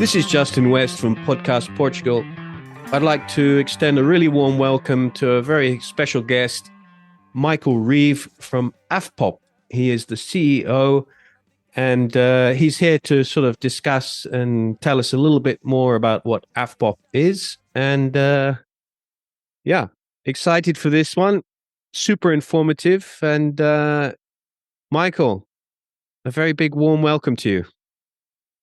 This is Justin West from Podcast Portugal. I'd like to extend a really warm welcome to a very special guest, Michael Reeve from Afpop. He is the CEO, and he's here to sort of discuss and tell us a little bit more about what Afpop is. And excited for this one. Super informative. And Michael, a very big warm welcome to you.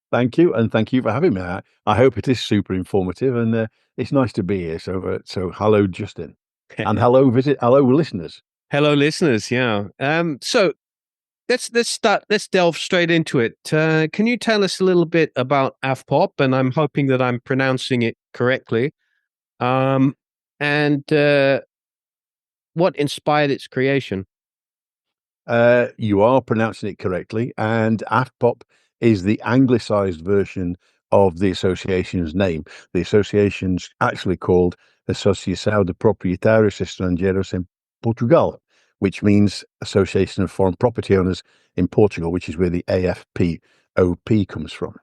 Thank you, and thank you for having me. I hope it is super informative, and it's nice to be here. So hello, Justin, and hello, listeners. Hello, listeners. Yeah. So let's delve straight into it. Can you tell us a little bit about Afpop? And I'm hoping that I'm pronouncing it correctly. And what inspired its creation? You are pronouncing it correctly, and Afpop is the anglicised version of the association's name. The association's actually called Associação de Proprietários Estrangeiros em Portugal, which means Association of Foreign Property Owners in Portugal, which is where the AFPOP comes from.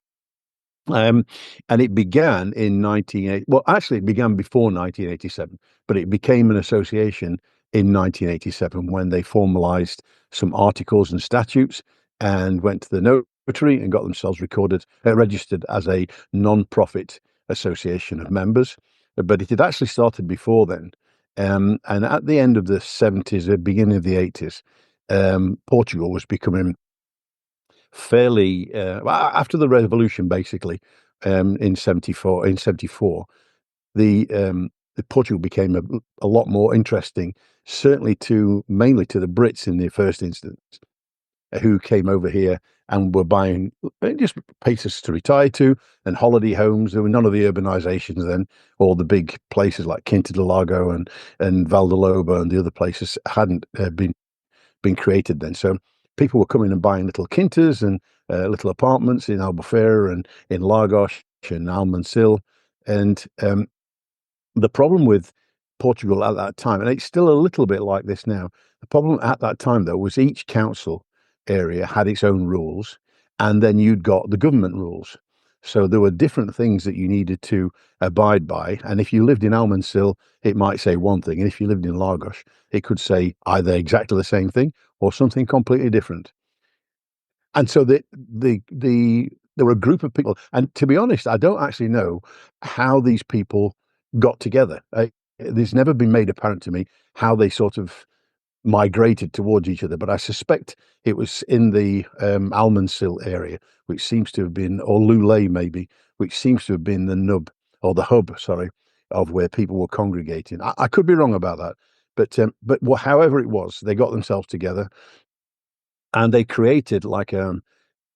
And it began in 1980. Well, actually, it began before 1987, but it became an association in 1987 when they formalised some articles and statutes and went to the notary and got themselves registered as a non-profit association of members. But it had actually started before then. And at the end of the 70s, the beginning of the 80s, Portugal was becoming fairly after the revolution, basically, in 74. The Portugal became a lot more interesting, certainly mainly to the Brits in the first instance, who came over here and were buying just places to retire to and holiday homes. There were none of the urbanizations then, or the big places like Quinta do Lago and Valdeloba and the other places hadn't been created then. So people were coming and buying little quintas and little apartments in Albufeira and in Lagos and Almansil. And the problem with Portugal at that time, and it's still a little bit like this now, the problem at that time, though, was each council area had its own rules, and then you'd got the government rules. So there were different things that you needed to abide by. And if you lived in Almansil, it might say one thing. And if you lived in Lagos, it could say either exactly the same thing or something completely different. And so there were a group of people. And to be honest, I don't actually know how these people got together. There's never been made apparent to me how they sort of migrated towards each other, but I suspect it was in the Almansil area, which seems to have been, or Lule maybe, which seems to have been the hub, of where people were congregating. I could be wrong about that, but however it was, they got themselves together and they created like an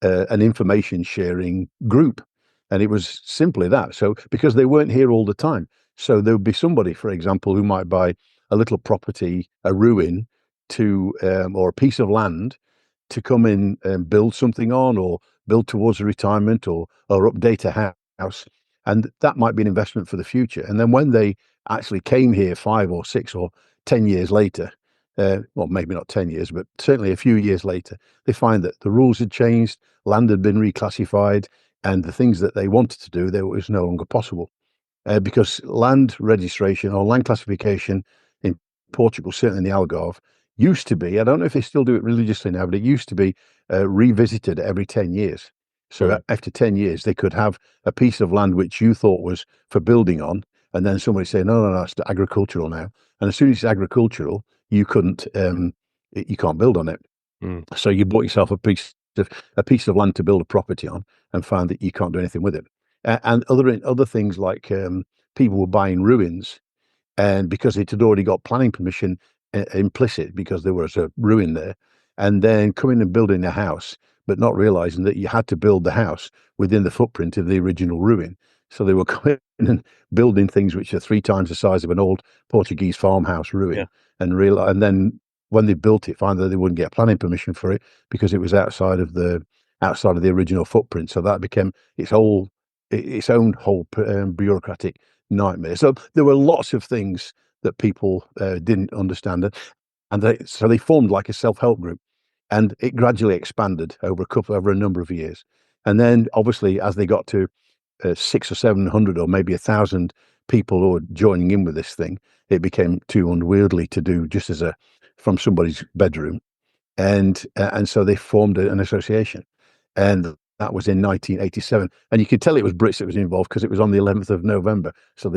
information sharing group, and it was simply that. So because they weren't here all the time, so there would be somebody, for example, who might buy a little property, a ruin, or a piece of land to come in and build something on, or build towards a retirement, or update a house, and that might be an investment for the future. And then when they actually came here 5 or 6 or 10 years later, well, maybe not 10 years, but certainly a few years later, they find that the rules had changed, land had been reclassified, and the things that they wanted to do, there was no longer possible. Because land registration or land classification in Portugal, certainly in the Algarve, used to be, I don't know if they still do it religiously now, but it used to be revisited every 10 years. So after 10 years, they could have a piece of land which you thought was for building on, and then somebody say, no, it's agricultural now. And as soon as it's agricultural, you can't build on it. So you bought yourself a piece of land to build a property on, and found that you can't do anything with it. And other things like people were buying ruins, and because it had already got planning permission implicit because there was a ruin there, and then coming and building a house, but not realizing that you had to build the house within the footprint of the original ruin. So they were coming and building things which are 3 times the size of an old Portuguese farmhouse ruin, and then when they built it, find that they wouldn't get planning permission for it because it was outside of the original footprint. So that became its own bureaucratic nightmare. So there were lots of things that people didn't understand, and they formed like a self-help group, and it gradually expanded over a number of years. And then, obviously, as they got to 600 or 700 or maybe 1,000 people who are joining in with this thing, it became too unwieldy to do just from somebody's bedroom, and so they formed an association, and that was in 1987. And you could tell it was Brits that was involved because it was on the 11th of November. So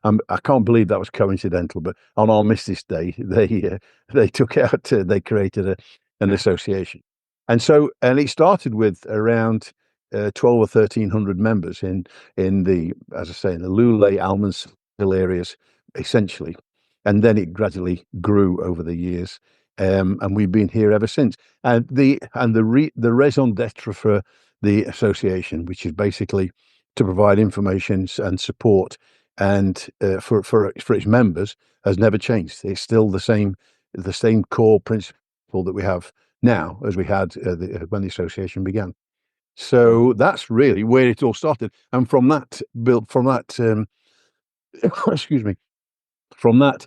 I can't believe that was coincidental. But on Armistice Day, they took out, they created an association, and it started with around 12 or 1,300 members in the, as I say, in the Lule, Almondsville areas, essentially, and then it gradually grew over the years, and we've been here ever since. And the raison d'être for the association, which is basically to provide information and support, and for its members, has never changed. It's still the same core principle that we have now as we had when the association began. So that's really where it all started, and from that excuse me, from that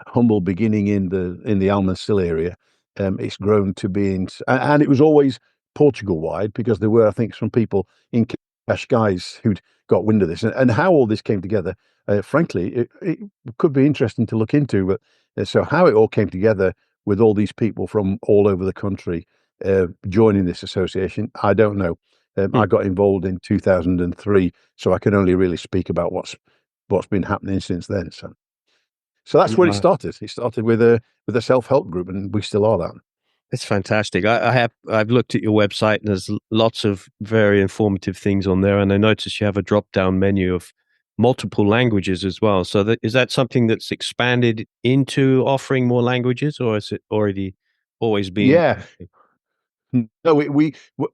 humble beginning in the Almondsville area, it's grown to being, and it was always Portugal wide, because there were, I think, some people in Cascais who'd got wind of this, and how all this came together. Frankly, it could be interesting to look into. But so how it all came together with all these people from all over the country joining this association, I don't know. I got involved in 2003, so I can only really speak about what's been happening since then. So that's where it started. It started with a self-help group, and we still are that. It's fantastic. I've looked at your website, and there's lots of very informative things on there. And I noticed you have a drop-down menu of multiple languages as well. So is that something that's expanded into offering more languages, or is it already always been? Yeah. No,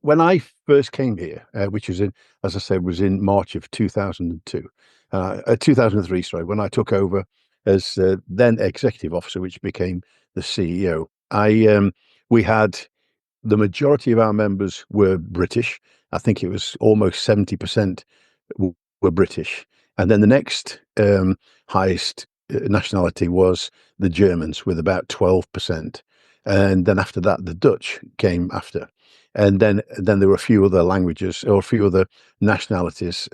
when I first came here, which was as I said, was in March of 2002, 2003. Sorry, when I took over as then executive officer, which became the CEO. We had, the majority of our members were British. I think it was almost 70% were British, and then the next highest nationality was the Germans, with about 12%. And then after that, the Dutch came after, and then there were a few other languages or a few other nationalities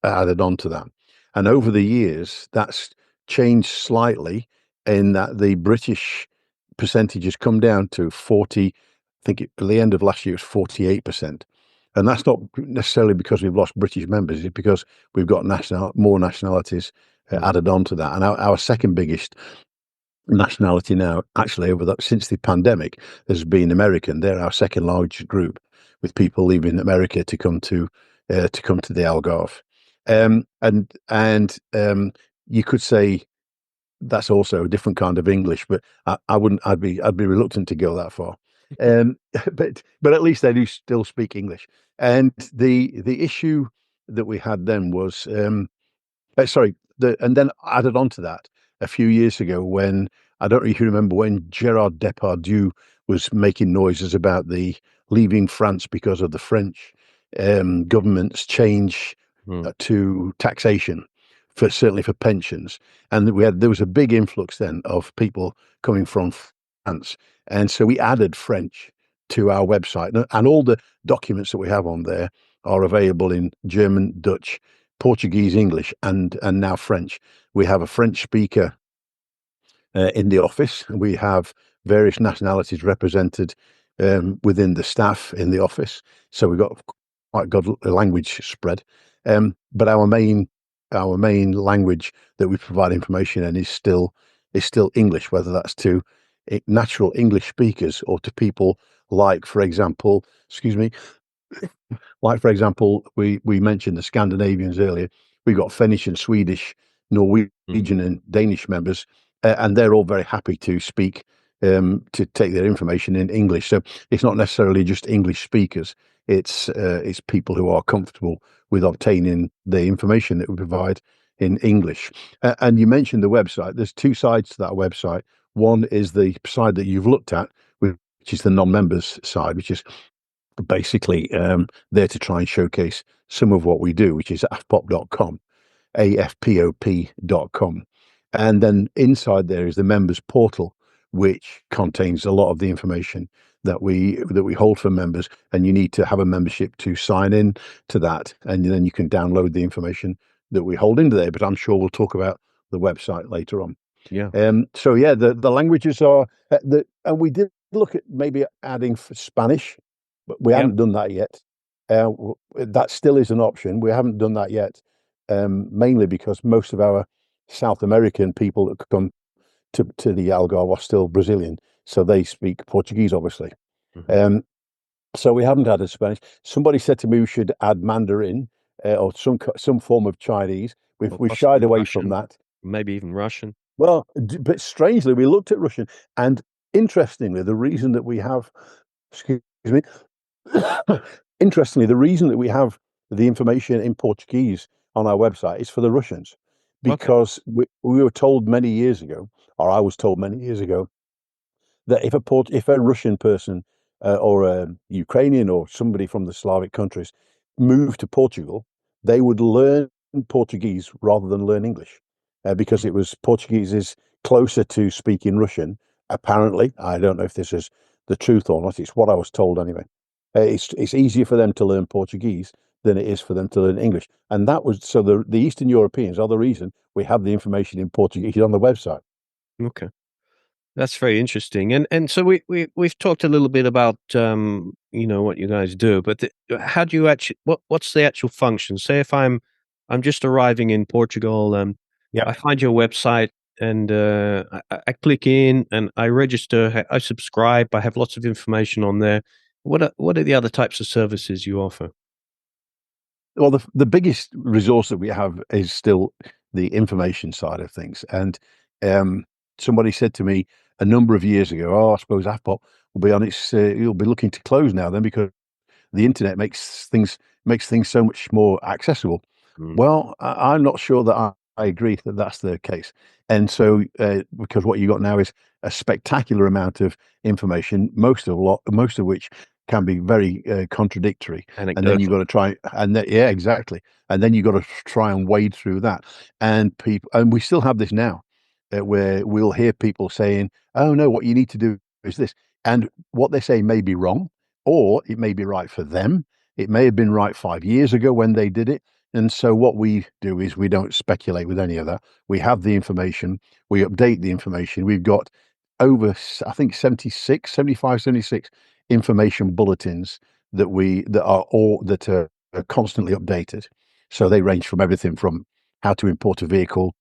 added on to that. And over the years, that's changed slightly, in that the British percentage has come down to 40. I think at the end of last year it was 48%, and that's not necessarily because we've lost British members. It's because we've got more nationalities added on to that. And our second biggest nationality now, actually, since the pandemic, has been American. They're our second largest group, with people leaving America to come to the Algarve, and you could say that's also a different kind of English, but I wouldn't. I'd be reluctant to go that far. But at least they do still speak English. And the issue that we had then was, and then added on to that a few years ago, when, I don't know if you remember, when Gerard Depardieu was making noises about the leaving France because of the French government's change to taxation, certainly for pensions, and there was a big influx then of people coming from France, and so we added French to our website, and all the documents that we have on there are available in German, Dutch, Portuguese, English, and now French. We have a French speaker in the office. We have various nationalities represented within the staff in the office. So we've got quite good language spread. But our main language that we provide information in is still English, whether that's to natural English speakers or to people like, for example, we mentioned the Scandinavians earlier. We've got Finnish and Swedish, Norwegian and Danish members, and they're all very happy to speak, to take their information in English. So it's not necessarily just English speakers. It's people who are comfortable with obtaining the information that we provide in English. And you mentioned the website. There's two sides to that website. One is the side that you've looked at, which is the non-members side, which is basically there to try and showcase some of what we do, which is afpop.com, afpop.com. And then inside there is the members portal, which contains a lot of the information that we hold for members, and you need to have a membership to sign in to that, and then you can download the information that we hold into there. But I'm sure we'll talk about the website later on. Yeah. So yeah, the languages are and we did look at maybe adding Spanish, but we Yeah. haven't done that yet. That still is an option. We haven't done that yet, mainly because most of our South American people that come to the Algarve are still Brazilian, so they speak Portuguese, obviously. Mhm. So we haven't added Spanish. Somebody said to me we should add Mandarin or some form of Chinese. Or We've shied possibly away from Russian, that. maybe even Russian. Well, but strangely, we looked at Russian, and interestingly, the reason that we have, excuse me, interestingly, the reason that we have the information in Portuguese on our website is for the Russians, Okay. because we were told many years ago, or I was told many years ago, that if a Russian person or a Ukrainian or somebody from the Slavic countries moved to Portugal, they would learn Portuguese rather than learn English, because it was Portuguese is closer to speaking Russian. Apparently, I don't know if this is the truth or not. It's what I was told anyway. It's easier for them to learn Portuguese than it is for them to learn English, and that was so the Eastern Europeans are the reason we have the information in Portuguese on the website. Okay. That's very interesting. And so we've talked a little bit about what you guys do, but how do you actually what's the actual function? Say if I'm just arriving in Portugal, Yeah. I find your website and I click in and I register, I subscribe, I have lots of information on there. What are the other types of services you offer? Well, the biggest resource that we have is still the information side of things. And somebody said to me a number of years ago, "Oh, I suppose Afpop will be on its, you'll be looking to close now, then, because the internet makes things so much more accessible." Mm. Well, I'm not sure that I agree that that's the case. And so, because what you got now is a spectacular amount of information, most of which can be very contradictory, and then you've Anecdotal. got to try, and yeah, exactly, and then you've got to try and wade through that. And we still have this now, where we'll hear people saying, "Oh no, what you need to do is this," and what they say may be wrong, or it may be right for them. It may have been right 5 years ago when they did it. And so what we do is we don't speculate with any of that. We have the information, we update the information. We've got over, I think, 76, 75, 76 information bulletins that are constantly updated. So they range from everything from how to import a vehicle,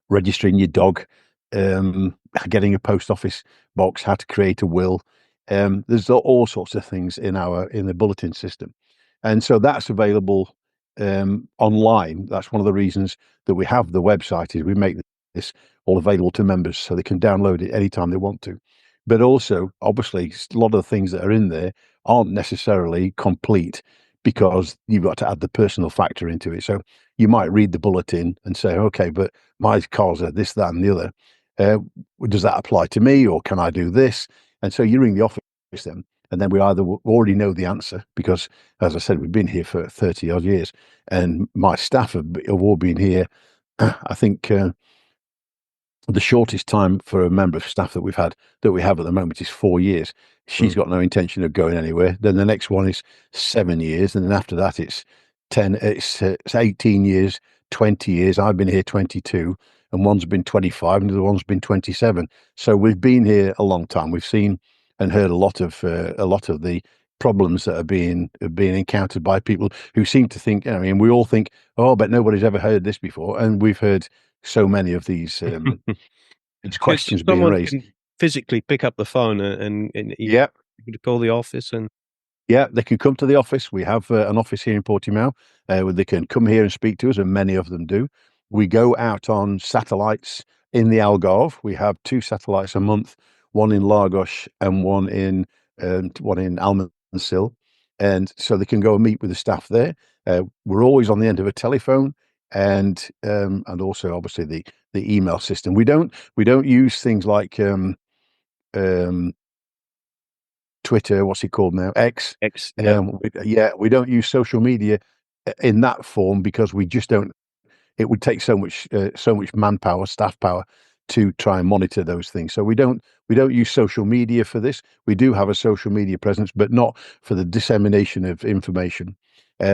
registering your dog, getting a post office box, how to create a will. There's all sorts of things in the bulletin system, and so that's available online. That's one of the reasons that we have the website, is we make this all available to members so they can download it anytime they want to. But also, obviously, a lot of the things that are in there aren't necessarily complete, because you've got to add the personal factor into it. So you might read the bulletin and say, okay, but my cars are this, that, and the other. Uh, does that apply to me, or can I do this? And so you ring the office then, and then we either already know the answer, because, as I said, we've been here for 30 odd years, and my staff have all been here. I think the shortest time for a member of staff that we have at the moment is 4 years. She's Mm. got no intention of going anywhere. Then the next one is 7 years, and then after that it's 10. It's 18 years, 20 years. I've been here 22, and one's been 25, and the other one's been 27. So we've been here a long time. We've seen and heard a lot of the problems that are being encountered by people who seem to think. I mean, we all think, oh, but nobody's ever heard this before, and we've heard so many of these it's So questions being someone raised. can physically pick up the phone and you Yeah, could call the office and yeah, they can come to the office. We have an office here in Portimao, where they can come here and speak to us, and many of them do. We go out on satellites in the Algarve. We have two satellites a month, one in Lagos and one in Almansil, and so they can go and meet with the staff there. We're always on the end of a telephone, and also obviously the email system. We don't use things like um, Twitter, what's it called now? X. X. Yeah. We don't use social media in that form, because we just don't. It would take so much manpower, staff power, to try and monitor those things. So we don't use social media for this. We do have a social media presence, but not for the dissemination of information.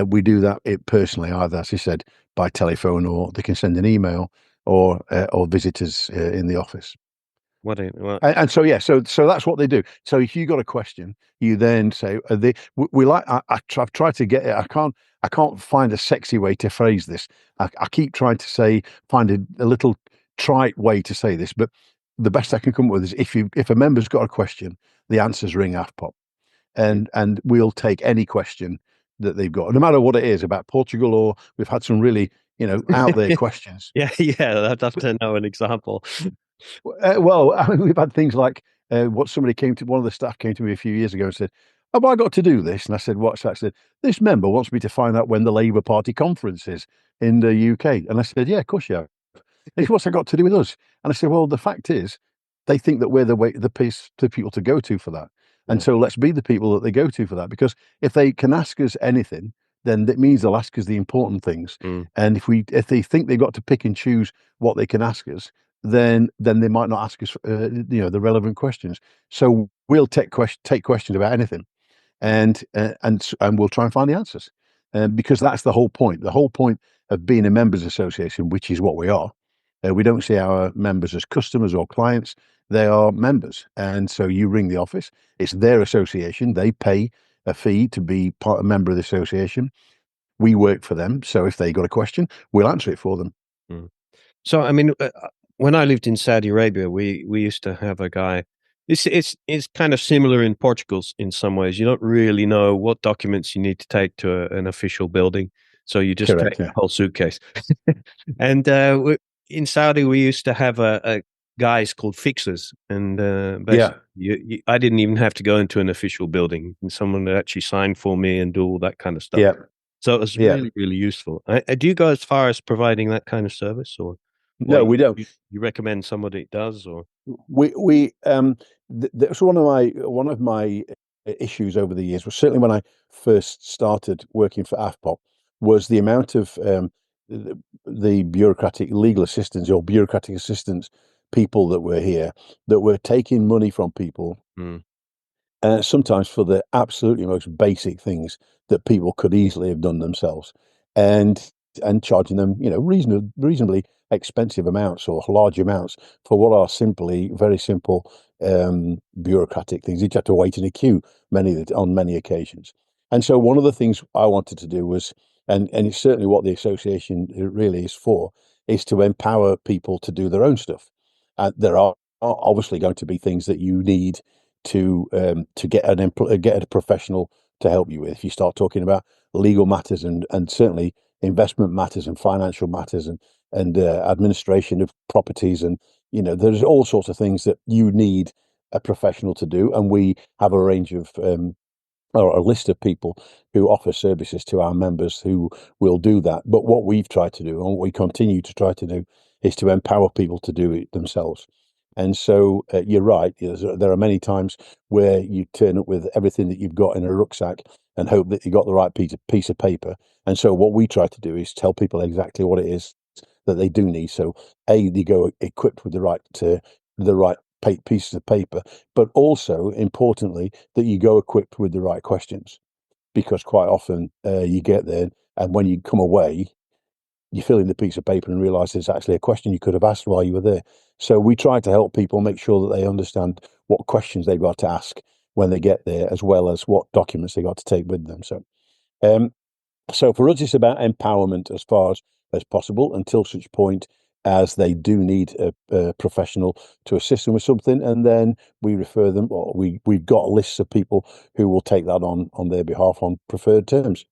We do that personally, either, as I said, by telephone, or they can send an email, or visitors in the office. What? And so, yeah, so that's what they do. So if you got a question, you then say, we like. I've tried to get it. I can't find a sexy way to phrase this. I keep trying to find a little trite way to say this, but the best I can come up with is, if a member's got a question, the answers ring Afpop, and we'll take any question that they've got, no matter what it is, about Portugal, or we've had some really out there questions. Yeah, I'd love to know an example. Well, I mean, we've had things like what one of the staff came to me a few years ago and said, "Have I got to do this?" And I said, "What's that?" I said, "This member wants me to find out when the Labour Party conference is in the UK." And I said, "Yeah, of course you have." He said, "What's that got to do with us?" And I said, "Well, the fact is, they think that we're the people to go to for that. And so let's be the people that they go to for that. Because if they can ask us anything, then that means they'll ask us the important things. Mm. And if they think they've got to pick and choose what they can ask us, then they might not ask us, the relevant questions. So we'll take questions about anything, and we'll try and find the answers, because that's the whole point. The whole point of being a members association, which is what we are. We don't see our members as customers or clients; they are members. And so you ring the office; it's their association. They pay a fee to be a member of the association. We work for them, so if they got a question, we'll answer it for them. Mm. So, I mean, when I lived in Saudi Arabia, we used to have a guy. It's kind of similar in Portugal in some ways. You don't really know what documents you need to take to an official building, so you just Correct. take Yeah. a whole suitcase. And in Saudi, we used to have a guys called fixers, and basically, Yeah. I didn't even have to go into an official building, and someone would actually sign for me and do all that kind of stuff. Yeah. So it was Yeah. really, really useful. Do you go as far as providing that kind of service, or No, we don't. you recommend somebody does, or? We That's one of my issues over the years. Was certainly when I first started working for Afpop, was the amount of the bureaucratic legal assistants, or bureaucratic assistants people that were here, that were taking money from people, Mm. sometimes for the absolutely most basic things that people could easily have done themselves, and charging them, reasonably expensive amounts, or large amounts, for what are simply very simple bureaucratic things. You have to wait in a queue on many occasions. And so one of the things I wanted to do was, and it's certainly what the association really is for, is to empower people to do their own stuff. There are obviously going to be things that you need to get get a professional to help you with. If you start talking about legal matters, and certainly investment matters, and financial matters, and administration of properties, and there's all sorts of things that you need a professional to do. And we have a range of or a list of people who offer services to our members who will do that. But what we've tried to do, and what we continue to try to do, is to empower people to do it themselves. And so you're right. There are many times where you turn up with everything that you've got in a rucksack and hope that you got the right piece of paper. And so what we try to do is tell people exactly what it is that they do need. So they go equipped with the right pieces of paper, but also importantly, that you go equipped with the right questions, because quite often you get there, and when you come away, you fill in the piece of paper and realize there's actually a question you could have asked while you were there. So we try to help people make sure that they understand what questions they've got to ask when they get there, as well as what documents they got to take with them. Um, so for us, it's about empowerment as far as possible, until such point as they do need a professional to assist them with something, and then we refer them, or we've got lists of people who will take that on their behalf on preferred terms.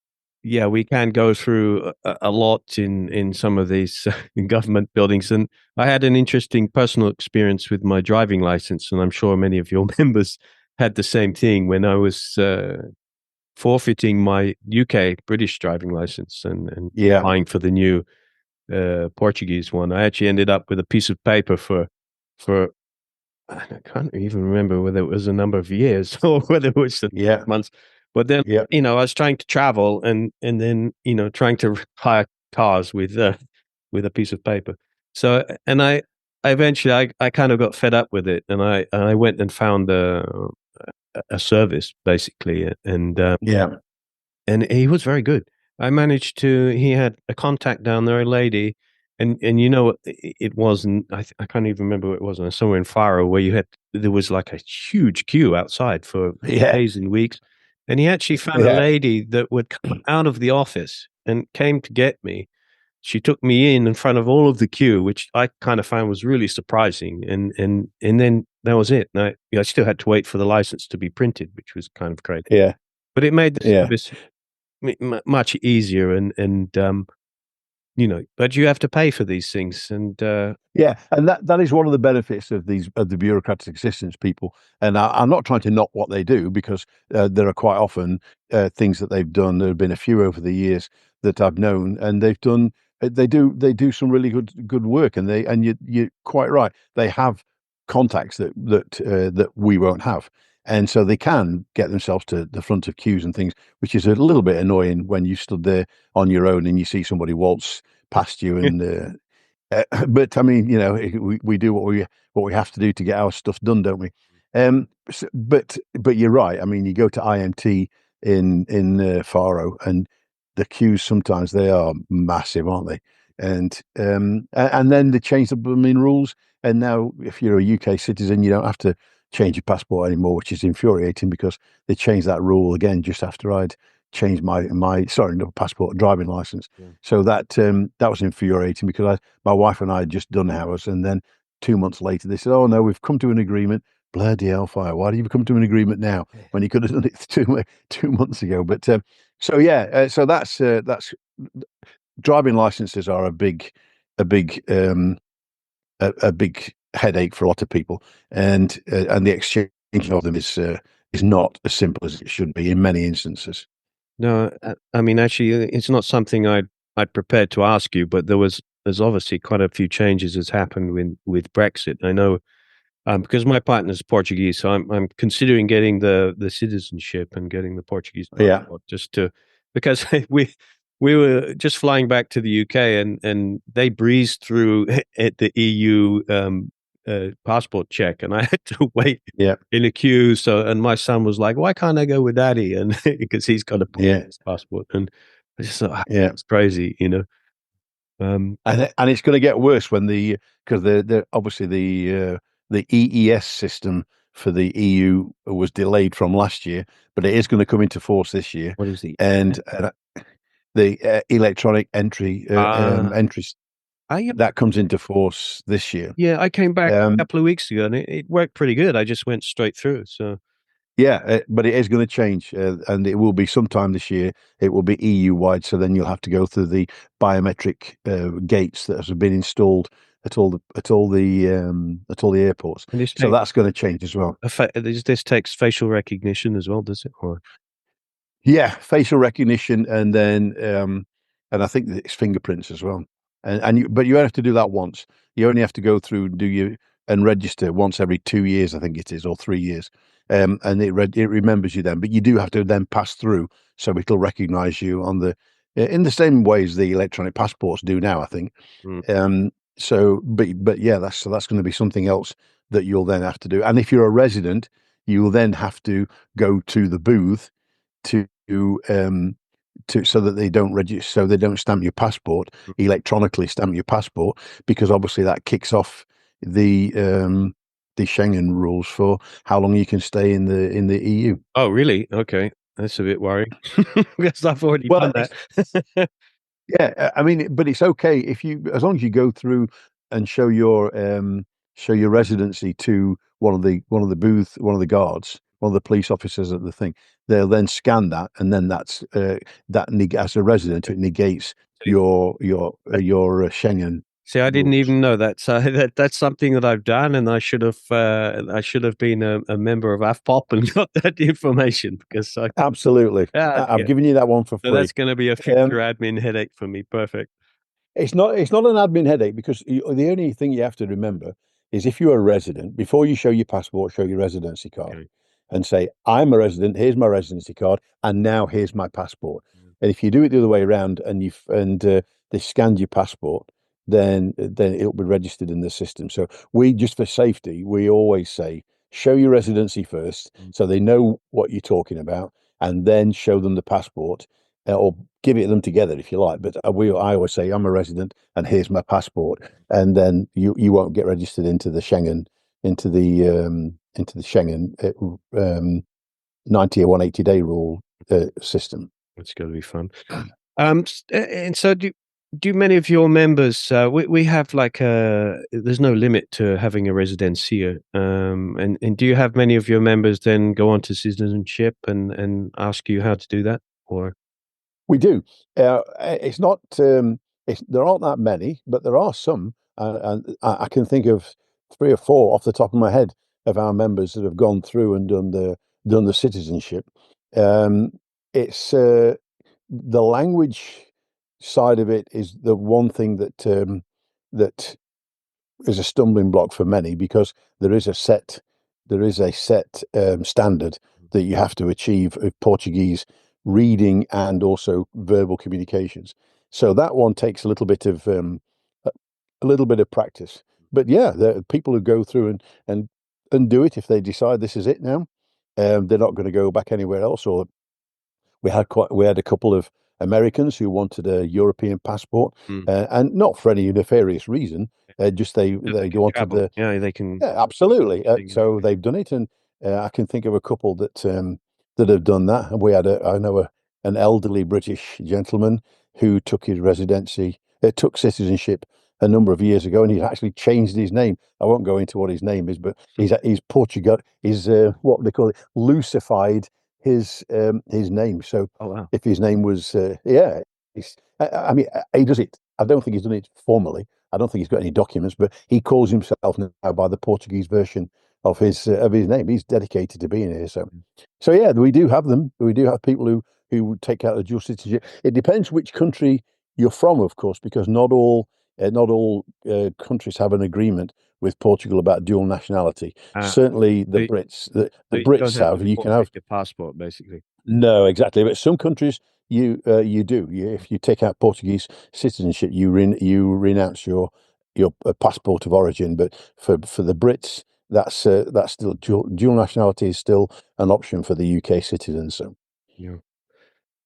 Yeah, we can go through a lot in some of these government buildings, and I had an interesting personal experience with my driving license, and I'm sure many of your members had the same thing when I was forfeiting my UK British driving license and Yeah, applying for the new Portuguese one. I actually ended up with a piece of paper for I can't even remember whether it was a number of years or whether it was yeah, months. But then, yeah, I was trying to travel and then, trying to hire cars with a piece of paper. So, and I kind of got fed up with it, and I went and found a service basically, Yeah. and he was very good. I managed to. He had a contact down there, a lady, and you know it wasn't. I can't even remember what it was. Somewhere in Faro where there was like a huge queue outside for Yeah. days and weeks, and he actually found a Yeah. lady that would come out of the office and came to get me. She took me in front of all of the queue, which I kind of found was really surprising, and then that was it. And I still had to wait for the license to be printed, which was kind of crazy. Yeah. But it made the Yeah. service much easier, but you have to pay for these things, and Yeah, and that is one of the benefits of the bureaucratic assistance people. And I'm not trying to knock what they do, because there are quite often things that they've done. There have been a few over the years that I've known, and they do some really good work. And you're quite right. They have contacts that we won't have, and so they can get themselves to the front of queues and things, which is a little bit annoying when you stood there on your own and you see somebody waltz past you and. But I mean, we do what we have to do to get our stuff done, don't we? But you're right. I mean, you go to IMT in Faro, and the queues sometimes they are massive, aren't they? And then they changed the blooming rules, and now if you're a UK citizen, you don't have to change your passport anymore, which is infuriating, because they changed that rule again just after I'd changed my sorry, no passport, driving license. yeah. So that was infuriating, because my wife and I had just done ours, and then 2 months later they said, "Oh no, we've come to an agreement." Bloody hellfire! Why do you come to an agreement now when you could have done it 2 months ago? But so yeah, so that's driving licenses are a big a big headache for a lot of people, and the exchange of them is not as simple as it should be in many instances. No, I mean, actually, it's not something I'd prepared to ask you, but there's obviously quite a few changes that's happened with Brexit. I know, because my partner's Portuguese, so I'm considering getting the citizenship and getting the Portuguese Yeah, passport, because we were just flying back to the UK, and they breezed through at the EU passport check, and I had to wait yeah, in a queue. And my son was like, "Why can't I go with Daddy?" And because he's got a yeah, Portuguese passport, and I just thought, yeah. it's crazy. Um, And it's going to get worse when because the obviously the EES system for the EU was delayed from last year, but it is going to come into force this year, what is the? and the electronic entries I that comes into force this year. Yeah, I came back a Um, couple of weeks ago, and it worked pretty good. I just went straight through. So Yeah, but it is going to change, and it will be sometime this year. It will be EU wide, so then you'll have to go through the biometric gates that have been installed at all the airports. and So that's going to change as well. this takes facial recognition as well, does it? Or Yeah, facial recognition, and I think that it's fingerprints as well. But you only have to do that once. You only have to go through, and register once every 2 years, I think it is, or 3 years. And it remembers you then, but you do have to then pass through, so it'll recognise you in the same way as the electronic passports do now, I think. mm. But yeah, that's going to be something else that you'll then have to do. And if you're a resident, you will then have to go to the booth to so that they don't register, so they don't stamp your passport electronically, stamp your passport, because obviously that kicks off the Schengen rules for how long you can stay in the EU. Oh, really? Okay, that's a bit worrying because I've already Well, done that. yeah, I mean, but it's okay as long as you go through and show your residency to one of the guards, one of the police officers at the thing. They'll then scan that, and then as a resident, it negates your Schengen See, I didn't rules. even know that. So that's something that I've done, and I should have been a member of Afpop and got that information because Absolutely, I've yeah. given you that one for So free. that's going to be a future Um, admin headache for me. Perfect. It's not an admin headache, because the only thing you have to remember is, if you're a resident, before you show your passport, show your residency card Okay. and say, "I'm a resident. Here's my residency card, and now here's my passport." And if you do it the other way around, and they scanned your passport, then it'll be registered in the system. So we just for safety, we always say show your residency first, so they know what you're talking about, and then show them the passport, or give it them together if you like. But I always say I'm a resident, and here's my passport, and then you won't get registered into the Schengen Schengen 90 or 180-day rule system. It's going to be fun. And so do many of your members, we have like there's no limit to having a residence here. And do you have many of your members then go on to citizenship and ask you how to do that? Or We do. It's not. There aren't that many, but there are some, and I can think of 3 or 4 off the top of my head of our members that have gone through and done the citizenship. It's the language side of it is the one thing that is a stumbling block for many, because there is a set standard that you have to achieve of Portuguese reading and also verbal communications. So that one takes a little bit of practice. But yeah, there are people who go through and do it if they decide this is it now. They're not going to go back anywhere else. Or we had a couple of Americans who wanted a European passport, and not for any nefarious reason. Just they wanted travel. They can. Yeah, absolutely. So they've done it, and I can think of a couple that have done that. And I know an elderly British gentleman who took his took citizenship a number of years ago, and he's actually changed his name. I won't go into what his name is, but he's Portugal. He's what they call it, lucified his name. So Oh wow. if his name was I mean, he does it. I don't think he's done it formally. I don't think he's got any documents, but he calls himself now by the Portuguese version of his name. He's dedicated to being here. So yeah, we do have them. We do have people who take out the dual citizenship. It depends which country you're from, of course, because not all countries have an agreement with Portugal about dual nationality. Certainly, the Brits, the Brits have. You can have your passport, basically. No, exactly. But some countries you do. If you take out Portuguese citizenship, you renounce your passport of origin. But for the Brits, that's still dual nationality is still an option for the UK citizens. So Yeah.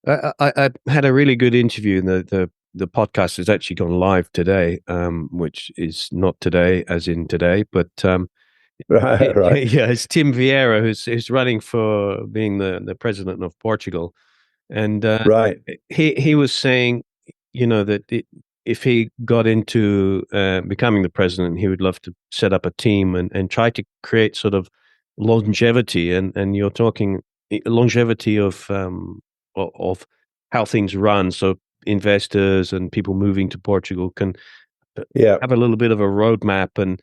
I had a really good interview, and the podcast has actually gone live today, which is not today as in today, but right. yeah, it's Tim Vieira who's running for being the president of Portugal, and Right. he was saying, that if he got into becoming the president, he would love to set up a team and try to create sort of longevity, and you're talking longevity of how things run, so investors and people moving to Portugal can Yeah. have a little bit of a roadmap, and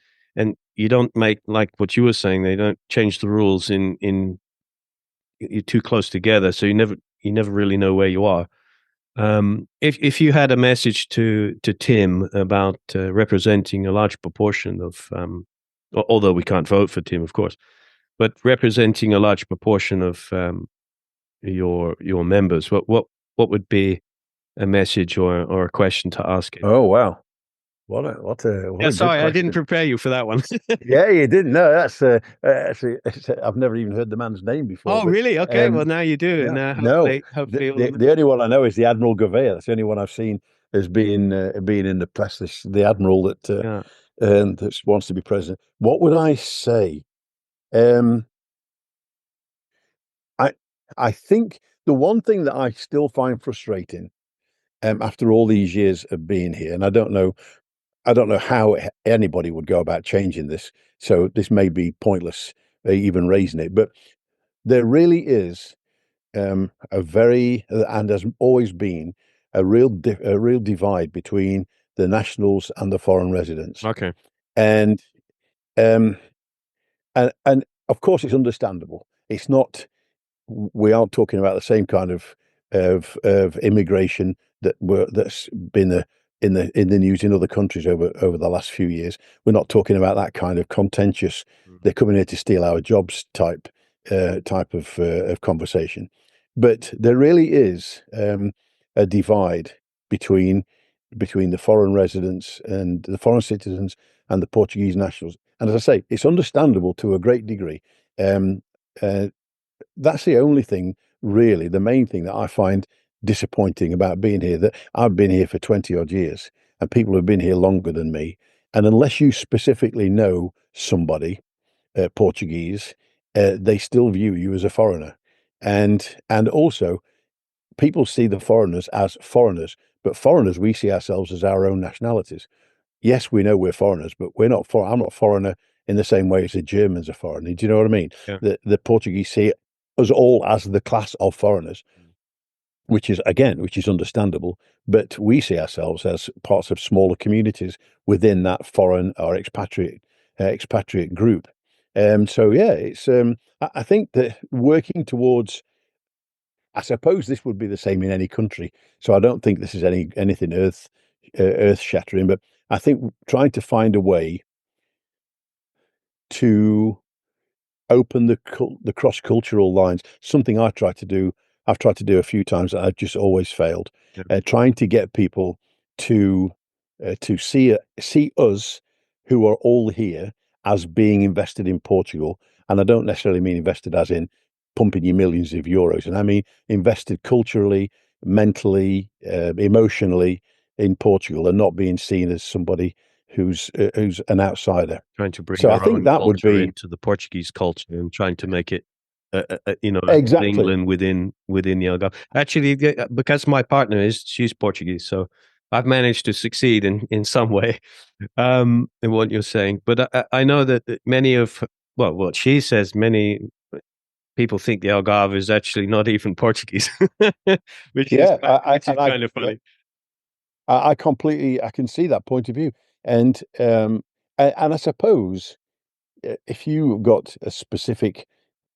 you don't make, like what you were saying, they don't change the rules in you're too close together, so you never really know where you are. If you had a message to Tim about representing a large proportion of, although we can't vote for Tim, of course, but representing a large proportion of your members, what would be a message or a question to ask him? Oh wow. What Yeah, a good sorry, I didn't question. prepare you for that one. Yeah, you didn't know. That's actually, I've never even heard the man's name before. Oh, But really? Okay, well now you do, and yeah, no, hopefully all the only one I know is the Admiral Gouveia. That's the only one I've seen as being in the press. The admiral yeah. that wants to be president. What would I say? Um, I I think the one thing that I still find frustrating, after all these years of being here, and I don't know how anybody would go about changing this. So this may be pointless, even raising it, but there really is a very and has always been a real divide between the nationals and the foreign residents, Okay. and um, and of course it's understandable. It's not We aren't talking about the same kind of immigration that's been in the news in other countries over the last few years. We're not talking about that kind of contentious, they're coming here to steal our jobs type of conversation. But there really is a divide between between the foreign residents and the foreign citizens and the Portuguese nationals. And as I say, it's understandable to a great degree. Um, uh, that's the only thing, really, the main thing that I find disappointing about being here. That I've been here for 20 odd years, and people have been here longer than me. And unless you specifically know somebody Portuguese, they still view you as a foreigner. And also people see the foreigners as foreigners, but foreigners, we see ourselves as our own nationalities. Yes, we know we're foreigners, but we're not I'm not a foreigner in the same way as the Germans are foreigner. Do you know what I mean? Yeah. The Portuguese see us all as the class of foreigners, which is understandable, but we see ourselves as parts of smaller communities within that foreign or expatriate group. So yeah, it's I think that working towards, I suppose this would be the same in any country. So I don't think this is anything earth shattering, but I think trying to find a way to open the cross cultural lines. Something I've tried to do a few times that I've just always failed. Yeah. Trying to get people to see us who are all here as being invested in Portugal, and I don't necessarily mean invested as in pumping you millions of euros, and I mean invested culturally, mentally, emotionally in Portugal, and not being seen as somebody who's an outsider. Trying to bring So I your think own that would culture be into the Portuguese culture and trying to make it, exactly. England within the Algarve. Actually, because my partner she's Portuguese, so I've managed to succeed in some way in what you're saying. But I know that many of, well, what she says, many people think the Algarve is actually not even Portuguese, Yeah, which is kind of funny. I can see that point of view, and and I suppose if you've got a specific,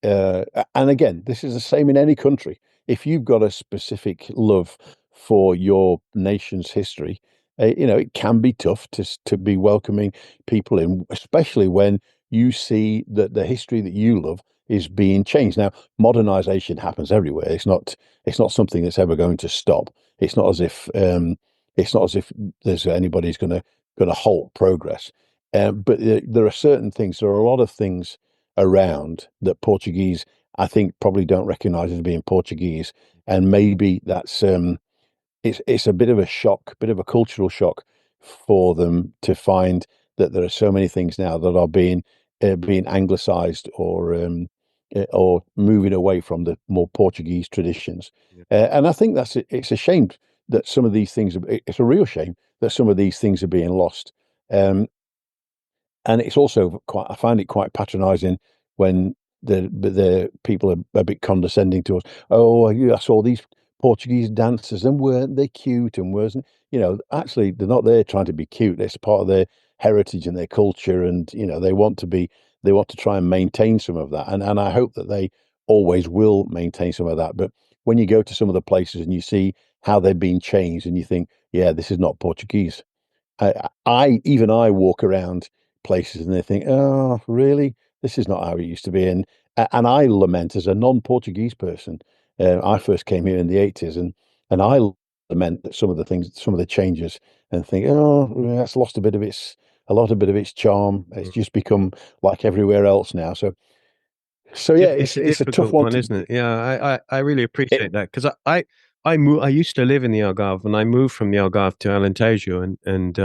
and again, this is the same in any country. If you've got a specific love for your nation's history, it can be tough to be welcoming people in, especially when you see that the history that you love is being changed. Now, modernization happens everywhere. It's not something that's ever going to stop. It's not as if there's anybody's going to halt progress. But there are certain things. There are a lot of things around that Portuguese, I think, probably don't recognise as being Portuguese, and maybe that's it's a bit of a shock, bit of a cultural shock for them to find that there are so many things now that are being anglicised or moving away from the more Portuguese traditions. Yeah. And I think it's a shame that some of these things. It's a real shame that some of these things are being lost. Um, and it's also I find it quite patronising when the people are a bit condescending to us. Oh, I saw these Portuguese dancers, and weren't they cute? And wasn't actually they're not there trying to be cute. It's part of their heritage and their culture, and they want to try and maintain some of that. And I hope that they always will maintain some of that. But when you go to some of the places and you see how they've been changed, and you think, yeah, this is not Portuguese. I walk around places and they think, oh, really? This is not how it used to be. And I lament as a non-Portuguese person. I first came here in the 80s, and I lament that some of the changes, and think, oh, that's lost a lot of bit of its charm. It's just become like everywhere else now. So yeah, It's a it's a tough difficult one one, to. isn't it? Yeah, I really It, appreciate that because I used to live in the Algarve and I moved from the Algarve to Alentejo and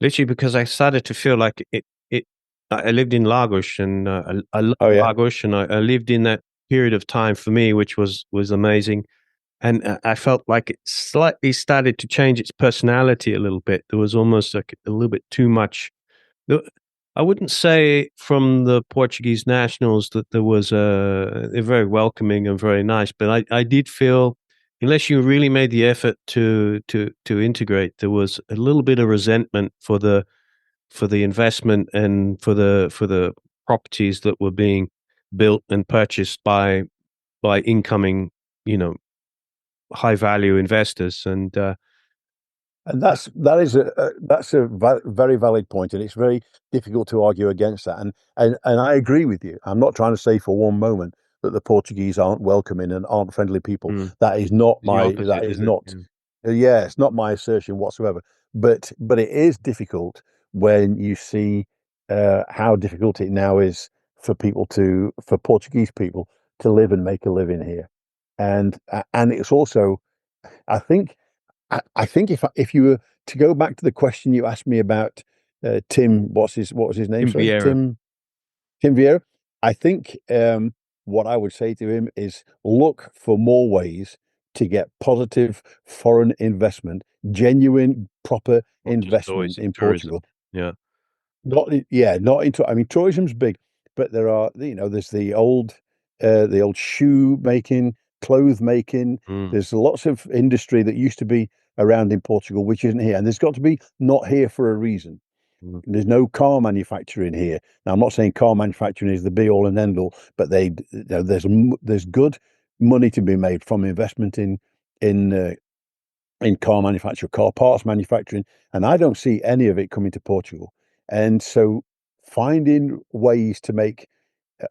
literally because I started to feel like it I lived in Lagos and I love oh yeah, Lagos and I lived in that period of time for me which was amazing and I felt like it slightly started to change its personality a little bit. There was almost like a little bit too much. I wouldn't say from the Portuguese nationals that there was they're very welcoming and very nice, but I did feel unless you really made the effort to integrate, there was a little bit of resentment for the investment and for the properties that were being built and purchased by incoming, you know, high value investors. And and that's a very valid point, and it's very difficult to argue against that. And I agree with you. I'm not trying to say for one moment that the Portuguese aren't welcoming and aren't friendly people. mm, That is not the my that opposite, is is it? not Yeah. Yeah, it's not my assertion whatsoever, but it is difficult when you see how difficult it now is for Portuguese people to live and make a living here, and it's also I think I think if you were to go back to the question you asked me about Tim, what was his name? In Sorry, Vieira. Tim Vieira. I think what I would say to him is look for more ways to get positive foreign investment, genuine, proper Not just investment always in tourism. Portugal. Yeah. Yeah, not into. I mean, tourism's big, but there's the old shoe making, clothes making. Mm, There's lots of industry that used to be around in Portugal, which isn't here, and there's got to be not here for a reason. mm, There's no car manufacturing here. Now, I'm not saying car manufacturing is the be all and end all, but there's good money to be made from investment in uh, in car manufacture, car parts manufacturing, and I don't see any of it coming to Portugal. And so, finding ways to make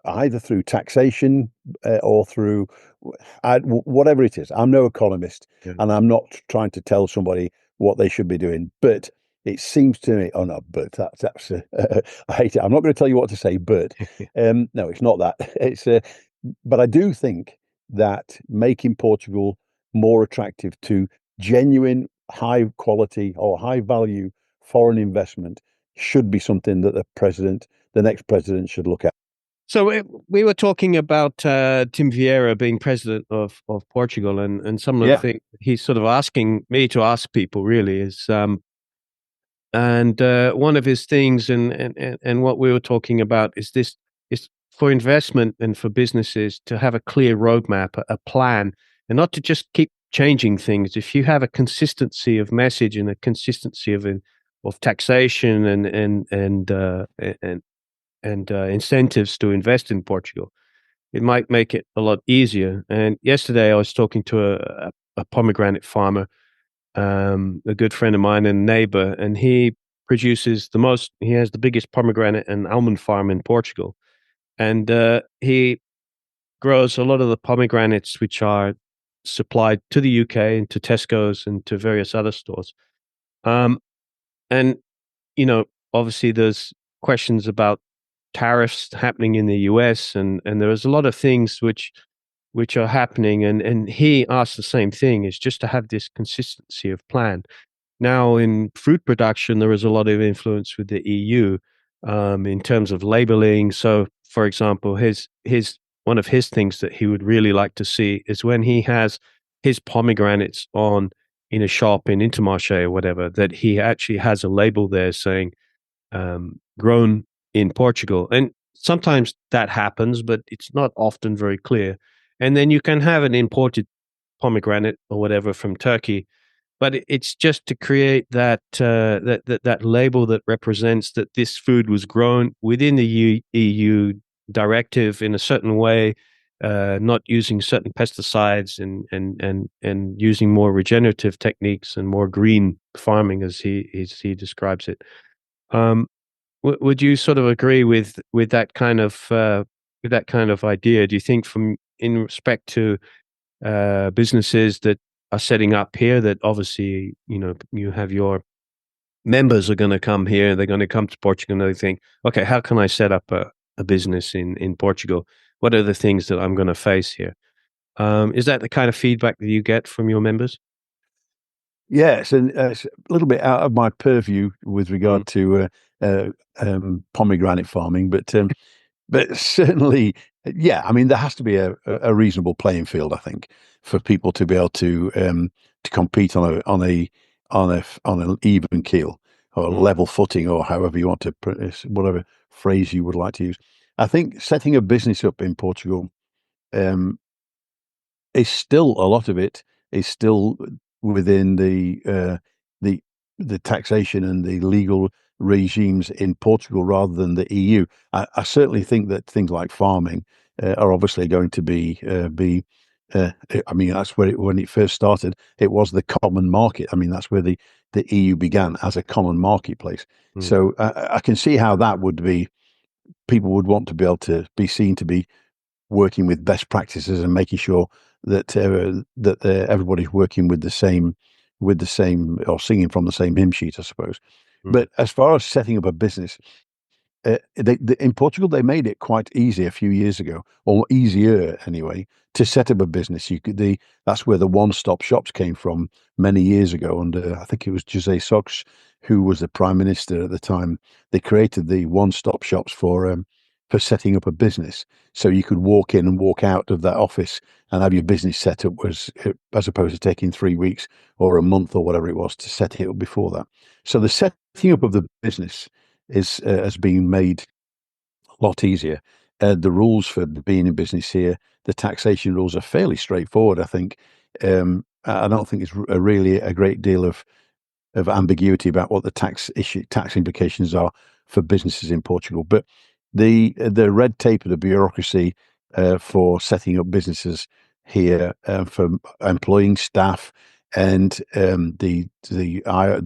either through taxation or through whatever it is. I'm no economist, yeah. and I'm not trying to tell somebody what they should be doing. But it seems to me, oh no, but that's I hate it. I'm not going to tell you what to say, but no, it's not that. It's but I do think that making Portugal more attractive to genuine, high quality or high value foreign investment should be something that the next president, should look at. So we were talking about Tim Vieira being president of Portugal, and some of the Yeah. things he's sort of asking me to ask people really is, and one of his things, and what we were talking about is this is for investment and for businesses to have a clear roadmap, a plan, and not to just keep changing things. If you have a consistency of message and a consistency of taxation and incentives to invest in Portugal, it might make it a lot easier. And yesterday, I was talking to a pomegranate farmer, a good friend of mine and neighbor, and he produces he has the biggest pomegranate and almond farm in Portugal. And he grows a lot of the pomegranates which are supplied to the UK and to Tesco's and to various other stores. Um, and, you know, obviously there's questions about tariffs happening in the US, and there's a lot of things which are happening, and he asked the same thing, is just to have this consistency of plan. Now, in fruit production, there is a lot of influence with the EU in terms of labeling. So, for example, his one of his things that he would really like to see is when he has his pomegranates on in a shop in Intermarché or whatever, that he actually has a label there saying grown in Portugal. And sometimes that happens, but it's not often very clear. And then you can have an imported pomegranate or whatever from Turkey, but it's just to create that label that represents that this food was grown within the EU directive in a certain way, not using certain pesticides and using more regenerative techniques and more green farming as he describes it. Um, would you sort of agree with that kind of idea? Do you think, from in respect to businesses that are setting up here, that obviously you have your members are going to come here, they're going to come to Portugal, and they think, okay, how can I set up a business in Portugal? What are the things that I'm going to face here? Is that the kind of feedback that you get from your members? Yes, and it's a little bit out of my purview with Mm, regard to pomegranate farming, but certainly, yeah. I mean, there has to be a reasonable playing field, I think, for people to be able to compete on an even keel or mm, level footing, or however you want to whatever phrase you would like to use. I think setting a business up in Portugal um, is still a lot of it is still within the the taxation and the legal regimes in Portugal rather than the EU. I certainly think that things like farming are obviously going to be. I mean, that's where when it first started, it was the common market. I mean, that's where the EU began as a common marketplace. mm, So I can see how that would be. People would want to be able to be seen to be working with best practices and making sure that everybody's working with with the same, or singing from the same hymn sheet, I suppose. Mm. But as far as setting up a business, in Portugal, they made it quite easy a few years ago, or easier anyway, to set up a business. That's where the one-stop shops came from many years ago. Under, I think it was José Sócrates, who was the prime minister at the time. They created the one-stop shops for setting up a business, so you could walk in and walk out of that office and have your business set up, as opposed to taking 3 weeks or a month or whatever it was to set it up before that. So the setting up of the business has been made a lot easier. The rules for being in business here, the taxation rules are fairly straightforward. I think. I don't think it's really a great deal of ambiguity about what the tax implications are for businesses in Portugal. But the red tape of the bureaucracy for setting up businesses here, for employing staff, and the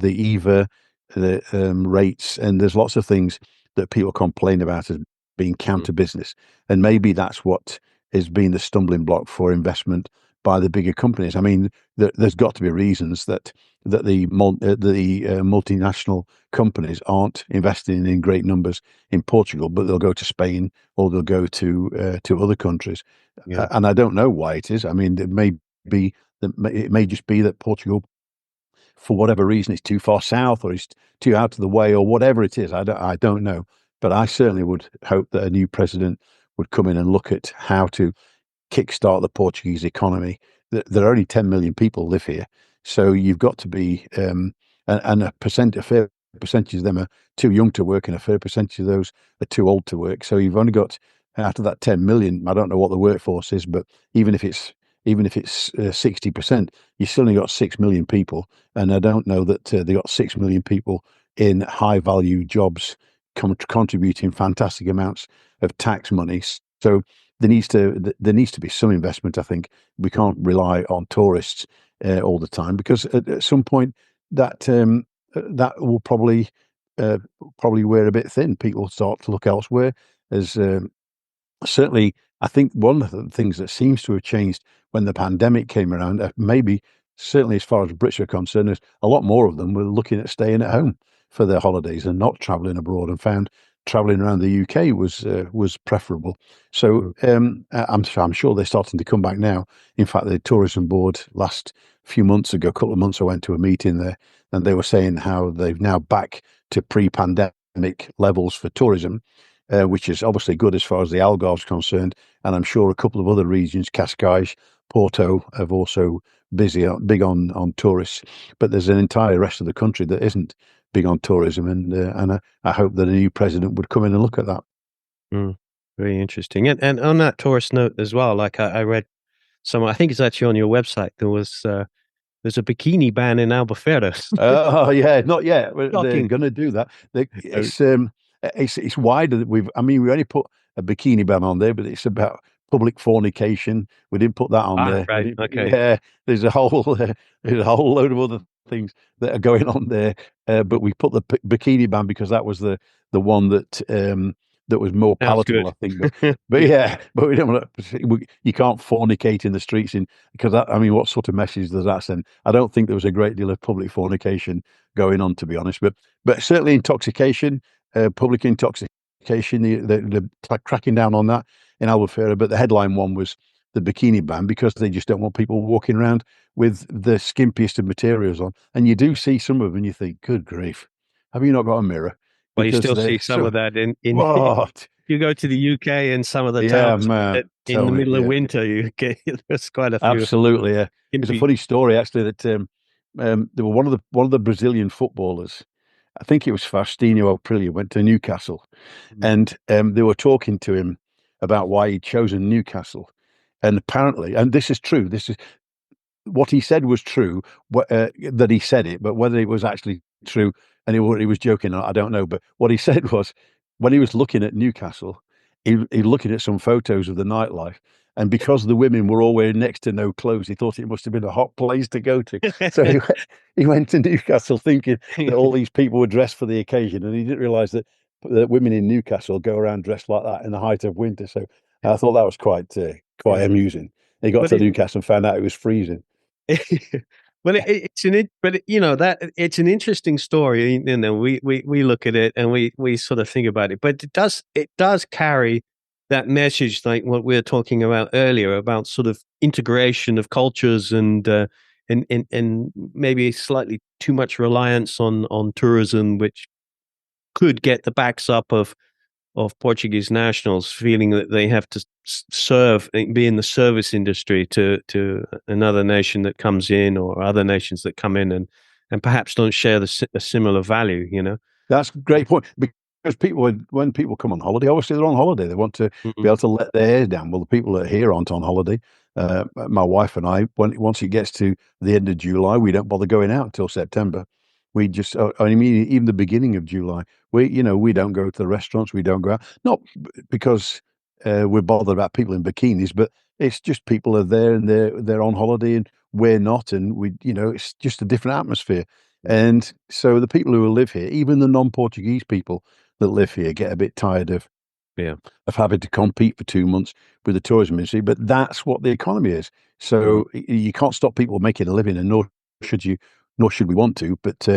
EVA, the rates, and there's lots of things that people complain about as being Mm. counter business, and maybe that's what has been the stumbling block for investment by the bigger companies. I mean, there's got to be reasons that the multinational companies aren't investing in great numbers in Portugal, but they'll go to Spain or they'll go to other countries, Yeah. and I don't know why it is. I mean, it may just be that Portugal, for whatever reason, is too far south or is too out of the way or whatever it is. I don't know, but I certainly would hope that a new president would come in and look at how to kickstart the Portuguese economy. There are only 10 million people live here, so you've got to be, and a fair percentage of them are too young to work, and a fair percentage of those are too old to work. So you've only got, out of that 10 million, I don't know what the workforce is, but even if it's 60%, you still only got 6 million people, and I don't know that they got 6 million people in high value jobs contributing fantastic amounts of tax money. So there needs to be some investment. I think we can't rely on tourists all the time, because at some point that will probably wear a bit thin. People start to look elsewhere. As certainly, I think one of the things that seems to have changed when the pandemic came around, maybe certainly as far as Brits are concerned, is a lot more of them were looking at staying at home for their holidays and not travelling abroad, and found travelling around the UK was preferable. So I'm sure they're starting to come back now. In fact, the tourism board last few months ago, a couple of months, I went to a meeting there, and they were saying how they've now back to pre-pandemic levels for tourism, which is obviously good as far as the Algarve's concerned. And I'm sure a couple of other regions, Cascais, Porto, have also big on tourists. But there's an entire rest of the country that isn't big on tourism, and I hope that a new president would come in and look at that. Mm. Very interesting. And on that tourist note as well, like I read I think it's actually on your website, there's a bikini ban in Albufeira. Oh yeah, not yet. They're Shocking. going to do that. Oh, It's wider. I mean, we only put a bikini ban on there, but it's about public fornication. We didn't put that on there. right. Okay. Yeah, there's a whole there's a whole load of other things that are going on there. But we put the bikini ban because that was the one that was more Sounds palatable, good. I think. But yeah, but we don't want to. You can't fornicate in the streets because I mean, what sort of message does that send? I don't think there was a great deal of public fornication going on, to be honest. But certainly intoxication, public intoxication, the cracking down on that in Albufeira. But the headline one was the bikini ban, because they just don't want people walking around with the skimpiest of materials on. And you do see some of them, and you think, good grief, have you not got a mirror? Well, you Because still see they're some so of that in what? you go to the UK and some of the Yeah, towns man, that in tell the me, middle of yeah. winter you get there's quite a few Absolutely, yeah. It's a gimpy. funny story actually that there were one of the Brazilian footballers. I think it was Faustino Aprilia, went to Newcastle, Mm. and they were talking to him about why he'd chosen Newcastle, and apparently, and this is true. This is what he said was true, that he said it, but whether it was actually true and he was joking, I don't know. But what he said was, when he was looking at Newcastle, he looking at some photos of the nightlife, and because the women were all wearing next to no clothes, he thought it must have been a hot place to go to. So he went to Newcastle thinking that all these people were dressed for the occasion, and he didn't realise that women in Newcastle go around dressed like that in the height of winter. So I thought that was quite Yeah. amusing. He got But to Newcastle and found out it was freezing. Well, that it's an interesting story. We look at it and we sort of think about it, but it does carry that message, like what we were talking about earlier, about sort of integration of cultures and maybe slightly too much reliance on tourism, which could get the backs up of Portuguese nationals feeling that they have to serve, be in the service industry to another nation that comes in, or other nations that come in and perhaps don't share a similar value. That's a great point because when people come on holiday, obviously they're on holiday. They want to be Mm-mm. able to let their hair down. Well, the people that are here aren't on holiday. My wife and I, once it gets to the end of July, we don't bother going out until September. We just, I mean, even the beginning of July, we don't go to the restaurants. We don't go out, not because we're bothered about people in bikinis, but it's just people are there and they're on holiday and we're not, and it's just a different atmosphere. And so the people who live here, even the non-Portuguese people that live here, get a bit tired Yeah. of having to compete for 2 months with the tourism industry. But that's what the economy is. Mhm. So you can't stop people making a living, and nor should we want to. But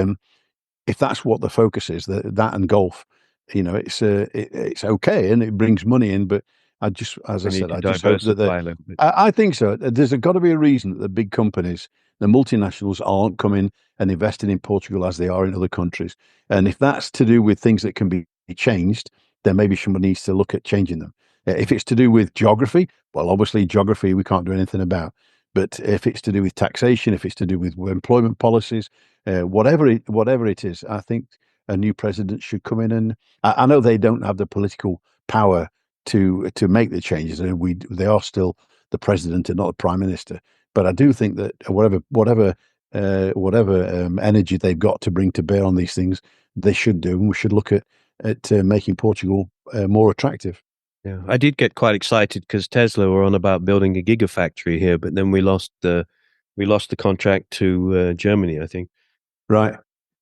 if that's what the focus is, that and golf, it's okay and it brings money in. But as I We need said, to I just hope that diversify a little bit. I think so. There's got to be a reason that the big companies, the multinationals, aren't coming and investing in Portugal as they are in other countries. And if that's to do with things that can be changed, then maybe somebody needs to look at changing them. If it's to do with geography, well, obviously geography we can't do anything about. But if it's to do with taxation, if it's to do with employment policies, whatever it is, I think a new president should come in. And I know they don't have the political power to make the changes, and they are still the president and not the prime minister. But I do think that whatever energy they've got to bring to bear on these things, they should do, and we should look at making Portugal more attractive. Yeah, I did get quite excited because Tesla were on about building a gigafactory here, but then we lost the contract to Germany, I think, Right.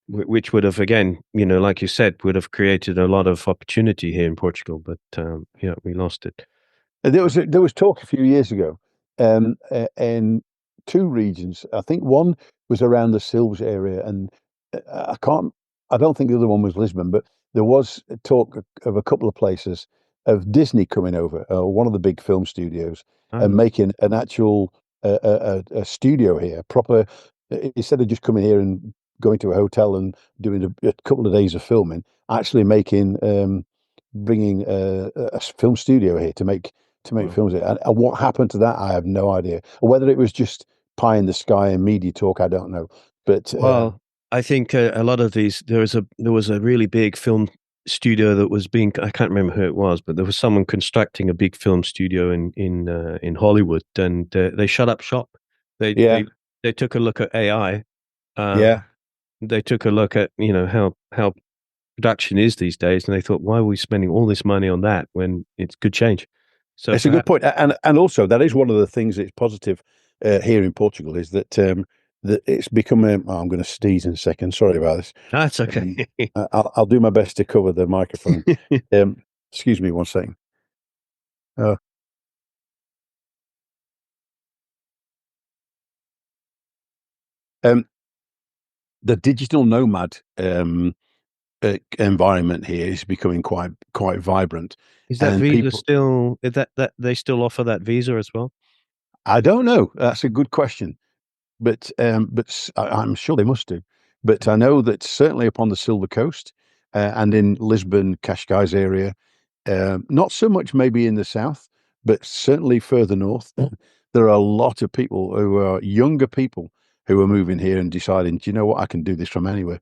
which would have, again, like you said, would have created a lot of opportunity here in Portugal. But yeah, we lost it. There was talk a few years ago, in two regions. I think one was around the Silves area, and I can't. I don't think the other one was Lisbon, but there was talk of a couple of places of Disney coming over, one of the big film studios, and Oh, making an actual a studio here, proper. Instead of just coming here and going to a hotel and doing a couple of days of filming, actually making bringing a film studio here to make well. films. And what happened to that, I have no idea. Or whether it was just pie in the sky and media talk, I don't know. But Well, I think a lot of these there was a really big film studio that was being, I can't remember who it was, but there was someone constructing a big film studio in Hollywood, and they shut up shop. They yeah, they they took a look at AI. Uh, yeah, they took a look at how production is these days, and they thought, why are we spending all this money on that when it could change? So it's a good perhaps point. And also that is one of the things that's positive here in Portugal is that it's become. I'm going to sneeze in a second. Sorry about this. that's okay. Um, I'll do my best to cover the microphone. Um, excuse me one second. Uh, um, the digital nomad environment here is becoming quite vibrant, Is that and visa people. still, is that they still offer that visa as well? I don't know. That's a good question, but I'm sure they must do. But I know that certainly upon the Silver Coast and in Lisbon, Cascais area, not so much maybe in the south, but certainly further north, there are a lot of people who are younger people who are moving here and deciding, do you know what, I can do this from anywhere.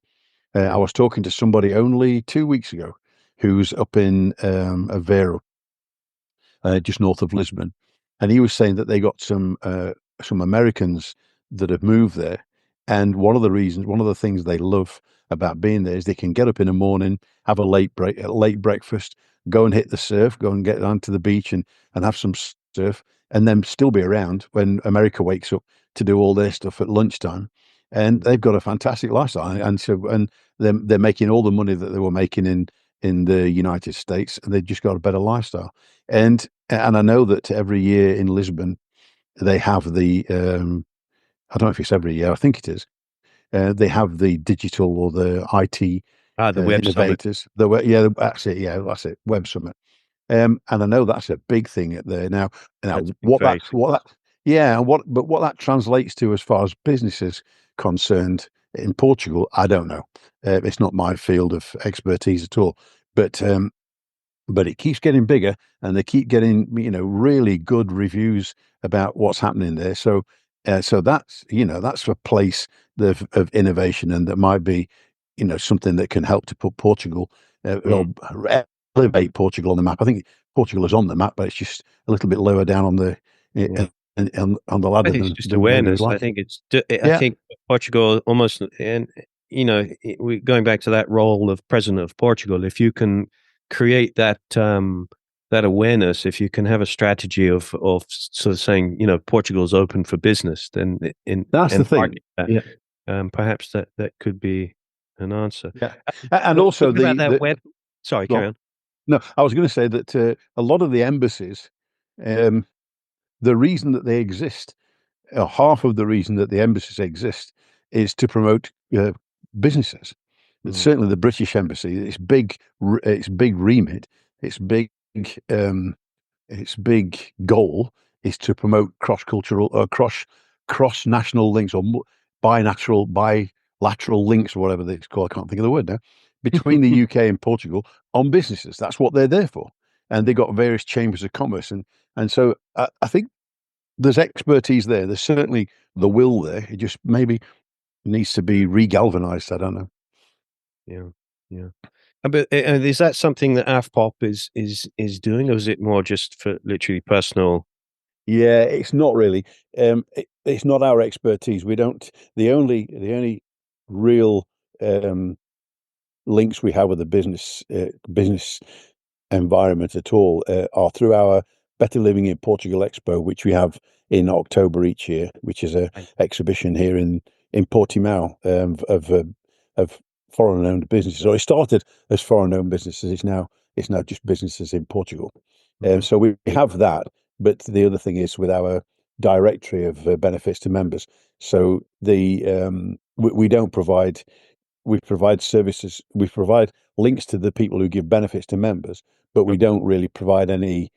I Yeah. was talking to somebody only 2 weeks ago who's up in Aveiro, just north of Lisbon, and he was saying that they got some Americans that have moved there, and one of the things they love about being there is they can get up in the morning, have a late breakfast, go and hit the surf, go and get down to the beach and have some surf, and then still be around when America wakes up to do all their stuff at lunchtime. And they've got a fantastic lifestyle, and they're making all the money that they were making in the United States, and they've just got a better lifestyle. And I know that every year in Lisbon they have the I don't know if it's every year. I think it is. They have the digital or the IT The Web Summit. innovators. That's it. Yeah, that's it. Web Summit. And I know that's a big thing at there now. Now, That's been very yeah, what that translates to as far as business is concerned in Portugal, I don't know. It's not my field of expertise at all. But but it keeps getting bigger, and they keep getting really good reviews about what's happening there. So that's a place of innovation, and that might be something that can help to put Portugal or elevate Portugal on the map. I think Portugal is on the map, but it's just a little bit lower down on the yeah. on the ladder I think it's just than maybe we'd awareness. I like. think I Yeah, think Portugal almost, and we going back to that role of president of Portugal. If you can create that awareness, if you can have a strategy of sort of saying, Portugal's open for business, then in that's the and thing. market that, Yeah, perhaps that could be an answer. yeah, and also Talking about that web. Sorry, carry well, on. no, I was going to say that a lot of the embassies, um, the reason that they exist, half of the reason that the embassies exist, is to promote businesses. Mm, Certainly, the British embassy, its big remit, its big, um, its big goal is to promote cross-cultural, cross-national links, or bilateral links, or whatever it's called. I can't think of the word now, between the UK and Portugal on businesses. That's what they're there for, and they've got various chambers of commerce, and so I think there's expertise there. There's certainly the will there. It just maybe needs to be regalvanized. I don't know. yeah, yeah. But is that something that Afpop is doing, or is it more just for literally personal? Yeah, it's not really. It's not our expertise. We don't. The only real um, links we have with the business environment at all are through our Better Living in Portugal Expo, which we have in October each year, which is a Right. exhibition here in Portimao of foreign owned businesses. Or it started as foreign owned businesses. It's now just businesses in Portugal. Mhm. So we have that, but the other thing is with our directory of benefits to members. So we don't provide we provide services, we provide links to the people who give benefits to members, but we don't really provide any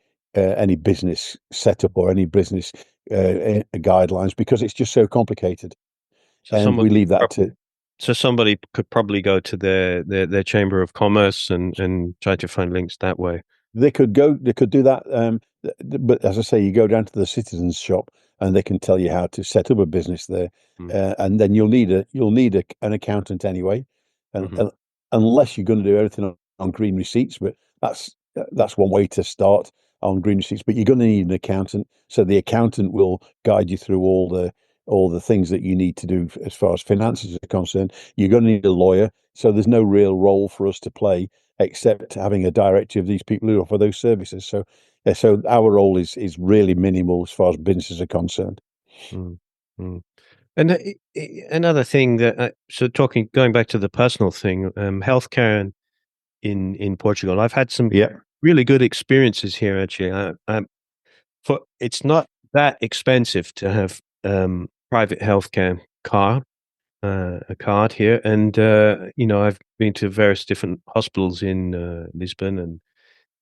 business setup or any business guidelines because it's just so complicated, So and we somebody, leave that to. so somebody could probably go to their chamber of commerce and try to find links that way. They could go. They could do that. But as I say, you go down to the citizens shop, and they can tell you how to set up a business there. Mm. And then an accountant anyway, and, Hmm. and unless you're going to do everything on green receipts. But that's one way to start on green receipts. But you're going to need an accountant, so the accountant will guide you through all the things that you need to do as far as finances are concerned. You're going to need a lawyer, so there's no real role for us to play except having a directory of these people who offer those services. So our role is really minimal as far as businesses are concerned. Mm. Mm. And another thing that so talking going back to the personal thing, healthcare in Portugal, I've had some Yeah, really good experiences here. Actually, for it's not that expensive to have private healthcare a card here, and I've been to various different hospitals in Lisbon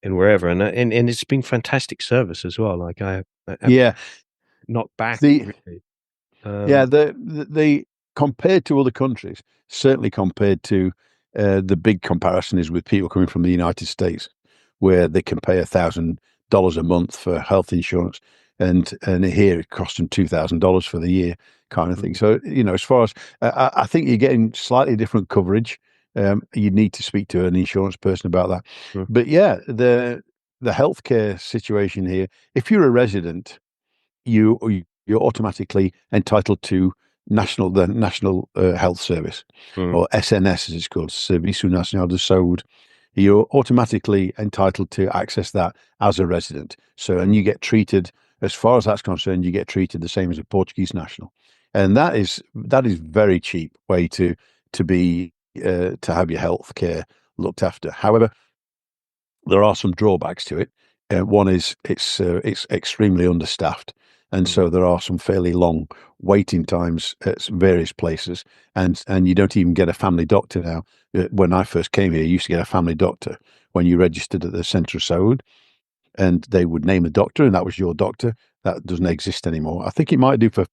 and wherever, and it's been fantastic service as well. Like I'm yeah. not back The really. Yeah, Um, the compared to other countries, certainly compared to the big comparison is with people coming from the United States, where they can pay $1,000 a month for health insurance, and here it costs them $2,000 for the year, kind of thing. mm, So as far as I think you're getting slightly different coverage. You need to speak to an insurance person about that. mm, But yeah, the healthcare situation here, if you're a resident, you're automatically entitled to the National Health Service, mm, or SNS as it's called, Serviço Nacional de Saúde. You're automatically entitled to access that as a resident. So, and mm, you get treated, as far as that's concerned, you get treated the same as a Portuguese national, and that is very cheap way to have your health care looked after. However, there are some drawbacks to it. One is it's extremely understaffed. and so there are some fairly long waiting times at various places, and you don't even get a family doctor now. When I first came here, you used to get a family doctor when you registered at the Centre of Saúde, and they would name a doctor, and that was your doctor. That doesn't exist anymore. I think it might do for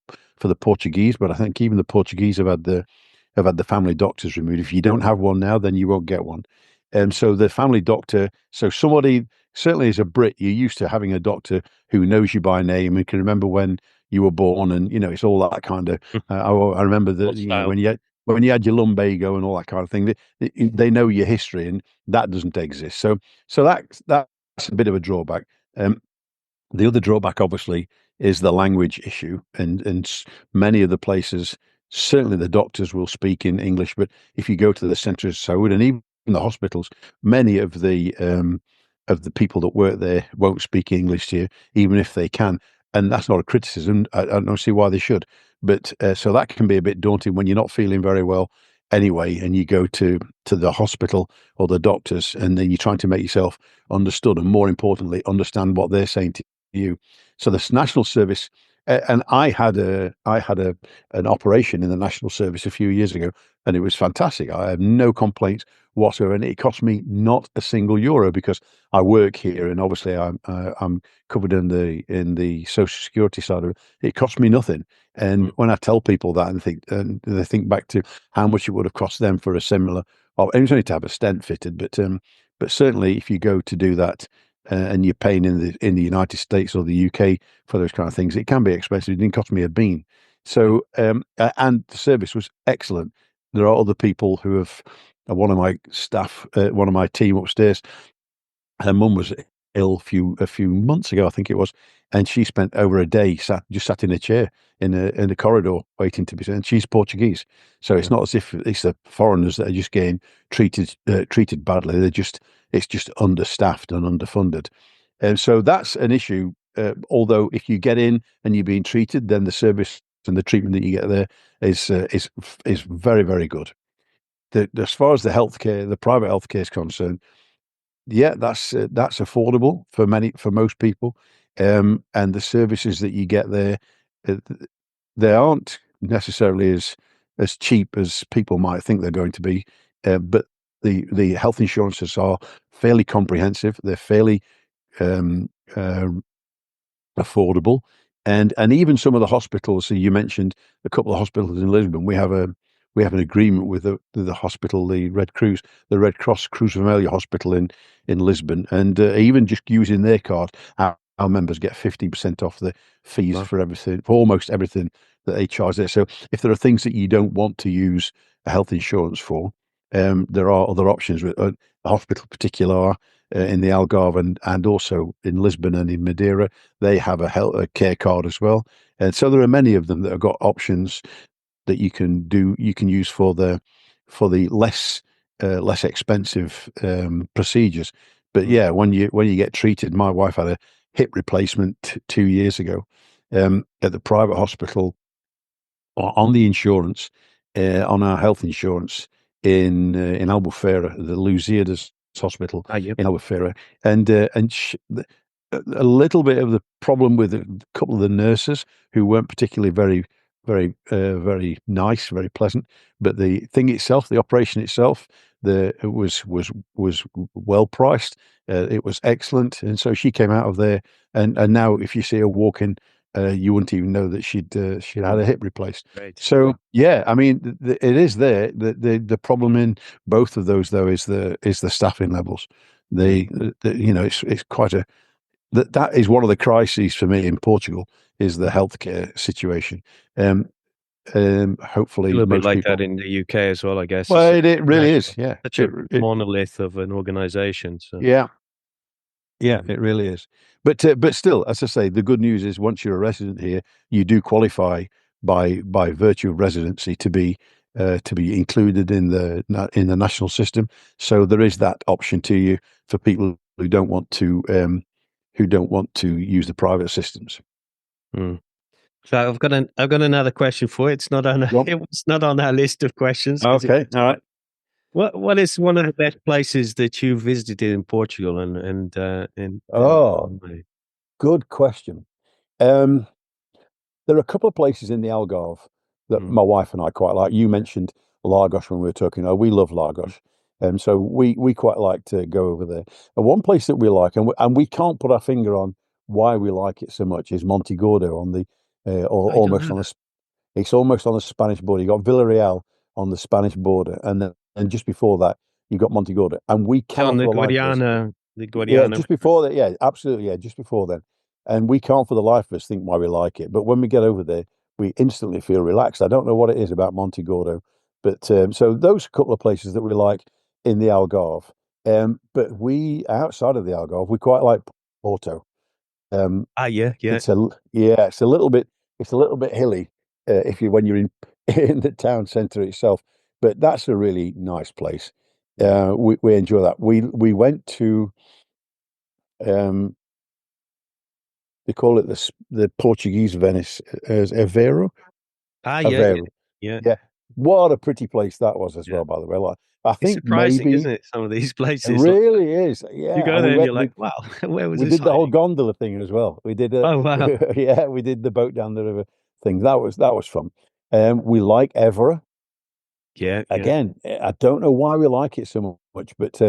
the Portuguese, but I think even the Portuguese have had the family doctors removed. If you don't have one now, then you won't get one. And so the family doctor, so somebody, certainly as a Brit, you're used to having a doctor who knows you by name and can remember when you were born, and it's all that kind of. I remember that when you had your lumbago and all that kind of thing. They know your history, and that doesn't exist. So that's a bit of a drawback. Um, the other drawback, obviously, is the language issue, and many of the places, certainly the doctors will speak in English, but if you go to the centre of Saúde and even the hospitals, many of the people that work there won't speak English to you, even if they can. And that's not a criticism. I don't see why they should. But so that can be a bit daunting when you're not feeling very well anyway, and you go to the hospital or the doctors, and then you're trying to make yourself understood, and more importantly, understand what they're saying to you. So this national service, and I had an operation in the national service a few years ago, and it was fantastic. I have no complaints whatsoever, and it cost me not a single euro because I work here, and obviously I'm covered in the social security side of it. It cost me nothing, and when I tell people that, and they think back to how much it would have cost them for a similar, or it was only to have a stent fitted, but certainly if you go to do that, and you're paying in the United States or the UK for those kind of things, it can be expensive. It didn't cost me a bean. So and the service was excellent. There are other people who have. One of my staff, one of my team upstairs, her mum was ill a few months ago, I think it was, and she spent over a day sat in a chair in a corridor waiting to be seen. And she's Portuguese, so it's not as if it's the foreigners that are just getting treated badly. It's just understaffed and underfunded, and so that's an issue. Although if you get in and you're being treated, then the service and the treatment that you get there is very, very good. As far as the private healthcare is concerned, yeah, that's affordable for most people, and the services that you get there, uh, they aren't necessarily as cheap as people might think they're going to be, but the health insurances are fairly comprehensive. They're fairly um, uh, affordable, and even some of the hospitals. So you mentioned a couple of hospitals in Lisbon. We have an agreement with the hospital, the Red Cross Cruz Vermelha Hospital in Lisbon, and even just using their card, our members get 50% off the fees for everything, for almost everything that they charge there. So if there are things that you don't want to use a health insurance for, there are other options. The hospital particular in the Algarve and also in Lisbon and in Madeira, they have a care card as well. And so there are many of them that have got options that you can use for the less expensive procedures. But yeah, when you get treated, my wife had a hip replacement 2 years ago at the private hospital on the insurance, on our health insurance in Albufeira, the Lusíadas Hospital Yep. in Albufeira, and a little bit of the problem with a couple of the nurses who weren't particularly very nice, very pleasant. But the thing itself, the operation itself, it was well priced. It was excellent, and so she came out of there. And now, if you see her walking, you wouldn't even know that she'd had a hip replaced. Great. So yeah, I mean, it is there. The problem in both of those though is the staffing levels. It's quite a that is one of the crises for me in Portugal is the healthcare situation. Um, A Hopefully, little bit most like that people. in the UK as well, I guess. Well, It's it really is. Yeah, such a monolith of an organization. So yeah, yeah, it really is. But still, as I say, the good news is once you're a resident here, you do qualify by virtue of residency to be included in the national system. So there is that option to you for people who don't want to use the private systems. mm. So I've got another question for you. It's not on Go on. it was not on our list of questions. Okay, all right. What is one of the best places that you visited in Portugal and Oh, good question. Um, There are a couple of places in the Algarve that Mm. my wife and I quite like. You mentioned Lagos when we were talking. Oh, we love Lagos. So we quite like to go over there. And one place that we like, and we can't put our finger on why we like it so much, is Montegordo on the or I don't almost know on that. the it's almost on the Spanish border. You got Villarreal on the Spanish border, and just before that you got Montegordo. And we It's on cannot for the life of us, The yeah, Guadiana just River. before that, yeah, absolutely, yeah, just before then. And we can't for the life of us think why we like it. But when we get over there, we instantly feel relaxed. I don't know what it is about Montegordo, but so those couple of places that we like in the Algarve. But we outside of the Algarve, we quite like Porto. Um, Ah, yeah, yeah, yeah, it's a little bit hilly if you when you're in in the town centre itself, but that's a really nice place. yeah. We enjoy that. We went to um, they call it the Portuguese Venice as Aveiro. Ah, yeah, yeah, Aveiro, yeah, yeah. What a pretty place that was as yeah. well, by the way. Like, I It's think surprising, isn't maybe it? Some of these it places, like, really is. you Yeah, go and there and you're like, wow, where was we this did the whole hiding? gondola thing as well. We did a Oh, wow. yeah, we did the boat down the river thing. That was fun. We like Evora. Yeah, yeah. Again, I don't know why we like it so much, but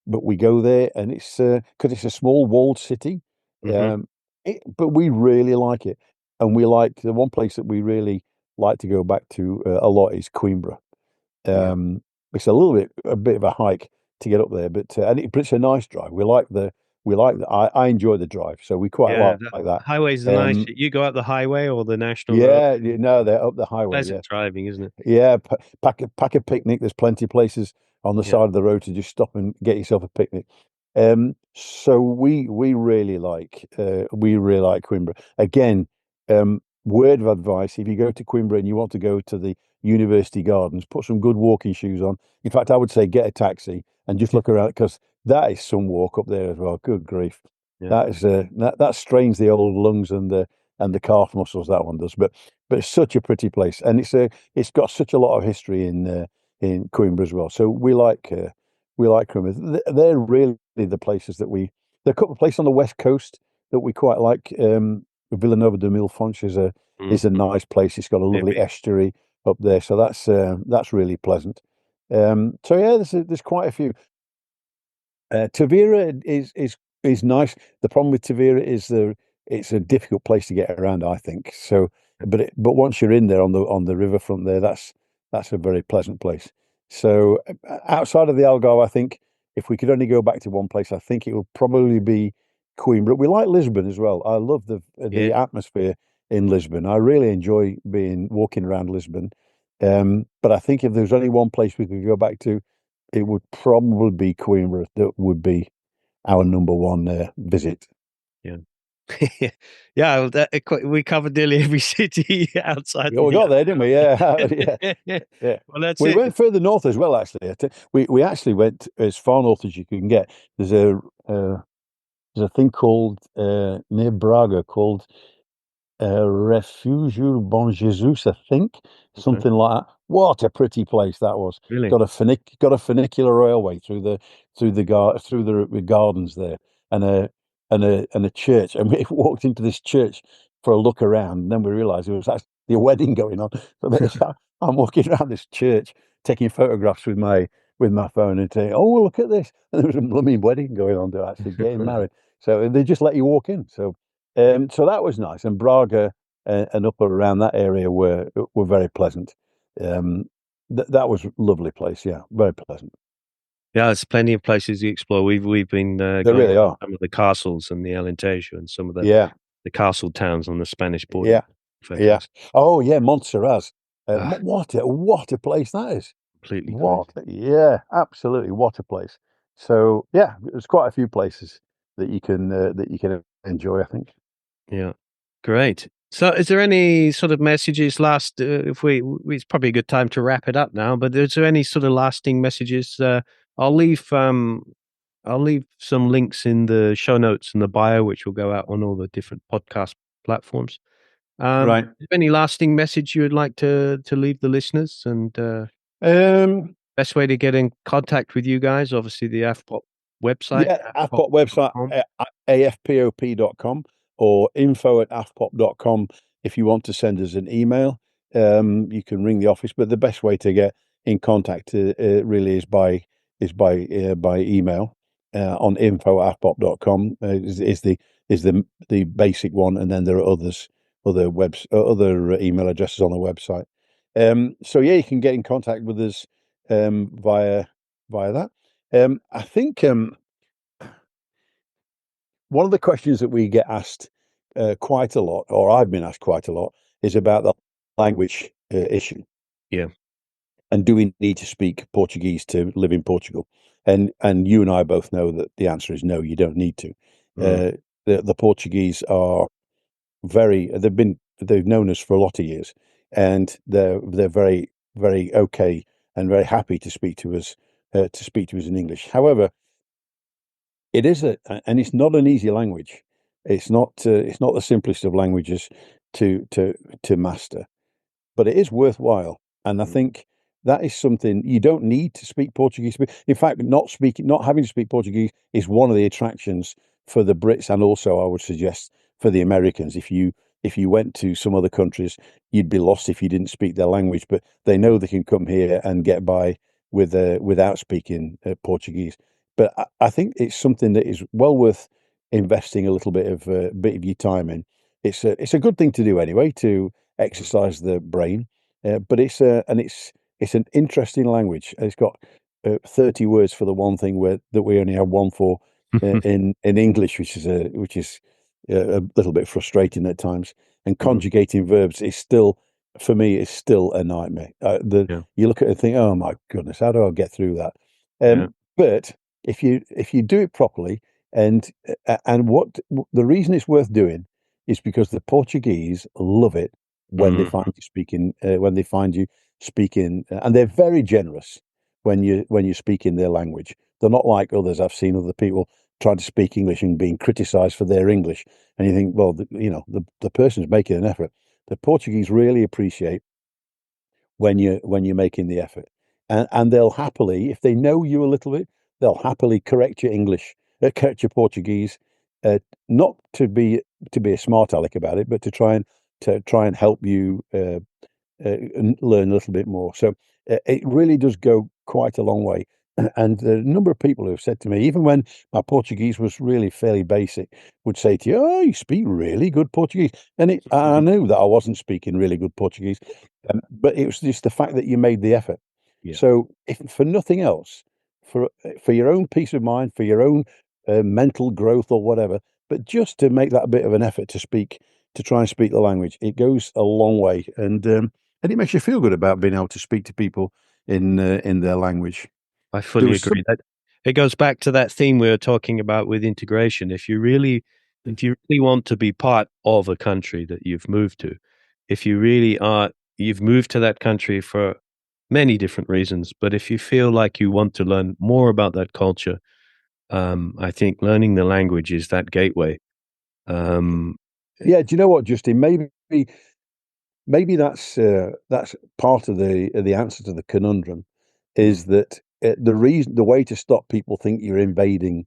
we go there and it's because it's a small walled city, Hmm. um, but we really like it, and we like the one place that we really like to go back to a lot is Coimbra. Yeah, Um, it's a bit of a hike to get up there, but it's a nice drive. I enjoy the drive, so we quite yeah. like that. Highways are nice. Um, You go up the highway or the national road. yeah, no, they're up the highway. Yeah, Pleasant driving, isn't it? yeah, pack a picnic. There's plenty of places on the Yeah, side of the road to just stop and get yourself a picnic. So we really like Coimbra. Again, word of advice: if you go to Coimbra and you want to go to the University Gardens, put some good walking shoes on. In fact, I would say get a taxi and just look around because that is some walk up there as well. Good grief, yeah, that is that strains the old lungs and the calf muscles. That one does, but it's such a pretty place, and it's got such a lot of history in Coimbra as well. So we like Coimbra. They're really the places that we. There are a couple of places on the west coast that we quite like. Villanova de Mil mm, is a nice place. It's got a lovely maybe. estuary up there, so that's really pleasant. So yeah, there's quite a few. Tavira is nice. The problem with Tavira is it's a difficult place to get around, I think. So, but once you're in there on the riverfront there, that's a very pleasant place. So, outside of the Algarve, I think if we could only go back to one place, I think it would probably be Coimbra. We like Lisbon as well. I love Yeah, the atmosphere in Lisbon. I really enjoy being walking around Lisbon. But I think if there's only one place we could go back to, it would probably be Coimbra that would be our number one visit. yeah. Yeah, well, we covered nearly every city outside Yeah, we the got there, didn't we? Yeah, yeah, Algarve. yeah. Well, that's We it. went further north as well. Actually, we actually went as far north as you can get. Uh, there's a thing called near Braga called Refugio Bon Jesus, I think, Okay. something like that. What a pretty place that was! Really? Got a funicular railway through the gardens there, and a church. And we walked into this church for a look around, and then we realised there was actually a wedding going on. So I'm walking around this church taking photographs with my phone and saying, "Oh, look at this!" And there was a blooming wedding going on. They're actually getting married. So they just let you walk in. So that was nice, and Braga and up around that area were very pleasant. Um, that was a lovely place, yeah, very pleasant. Yeah, there's plenty of places to explore. We've been They going really to are. some of the castles and the Alentejo and some of Yeah, the castle towns on the Spanish border. yeah, yeah. Fantastic. Oh yeah, Montserrat. Ah, What a place that is. completely crazy. What? Yeah, absolutely. What a place. So yeah, there's quite a few places that you can enjoy. I think. Yeah, great. So, is there any sort of messages last? If it's probably a good time to wrap it up now. But is there any sort of lasting messages? I'll leave um, I'll leave some links in the show notes and the bio, which will go out on all the different podcast platforms. Right. Is there any lasting message you would like to leave the listeners? And Um, best way to get in contact with you guys, obviously the Afpop website, Yeah, Afpop website, afpop.com. afpop.com or info@afpop.com if you want to send us an email, you can ring the office. But the best way to get in contact really is by email on info@afpop.com is the basic one, and then there are other email addresses on the website. So yeah, you can get in contact with us via that. I think one of the questions that we get asked quite a lot, or I've been asked quite a lot, is about the language issue. Yeah. And do we need to speak Portuguese to live in Portugal? And you and I both know that the answer is no, you don't need to. Mm. The Portuguese are they've known us for a lot of years, and they're very, very okay and very happy to speak to us in English. However, and it's not an easy language. It's not the simplest of languages to master, but it is worthwhile. And I Mm. think that is something you don't need to speak Portuguese. In fact, not having to speak Portuguese is one of the attractions for the Brits, and also I would suggest for the Americans. If you went to some other countries, you'd be lost if you didn't speak their language. But they know they can come here and get by without speaking Portuguese. But I think it's something that is well worth investing a little bit of your time in. It's a good thing to do anyway, to Mm. exercise the brain. But it's an interesting language. It's got 30 words for the one thing that we only have one for in English, which is a little bit frustrating at times. And Mm. conjugating verbs is still, for me, is still a nightmare. Yeah. You look at it and think, oh my goodness, how do I get through that? Yeah. But if you do it properly, and the reason it's worth doing is because the Portuguese love it when they Mm. find you speaking, and they're very generous when you speak in their language. They're not like others. I've seen other people trying to speak English and being criticised for their English, and you think, well, the person's making an effort. The Portuguese really appreciate when you're making the effort, and they'll happily, if they know you a little bit, they'll happily correct your English, correct your Portuguese, uh, not to be a smart aleck about it, but to try and help you and learn a little bit more. So it really does go quite a long way. And the number of people who have said to me, even when my Portuguese was really fairly basic, would say to you, "Oh, you speak really good Portuguese," and I knew that I wasn't speaking really good Portuguese, but it was just the fact that you made the effort. Yeah. So, if for nothing else, for your own peace of mind, for your own mental growth or whatever, but just to make that bit of an effort to try and speak the language, it goes a long way, and it makes you feel good about being able to speak to people in their language. I There fully was agree. some, That it goes back to that theme we were talking about with integration. If you really want to be part of a country that you've moved to, if you really are, you've moved to that country for many different reasons, but if you feel like you want to learn more about that culture, I think learning the language is that gateway. Um, yeah. Do you know what, Justin? Maybe that's part of the answer to the conundrum, mm, is that the way to stop people think you're invading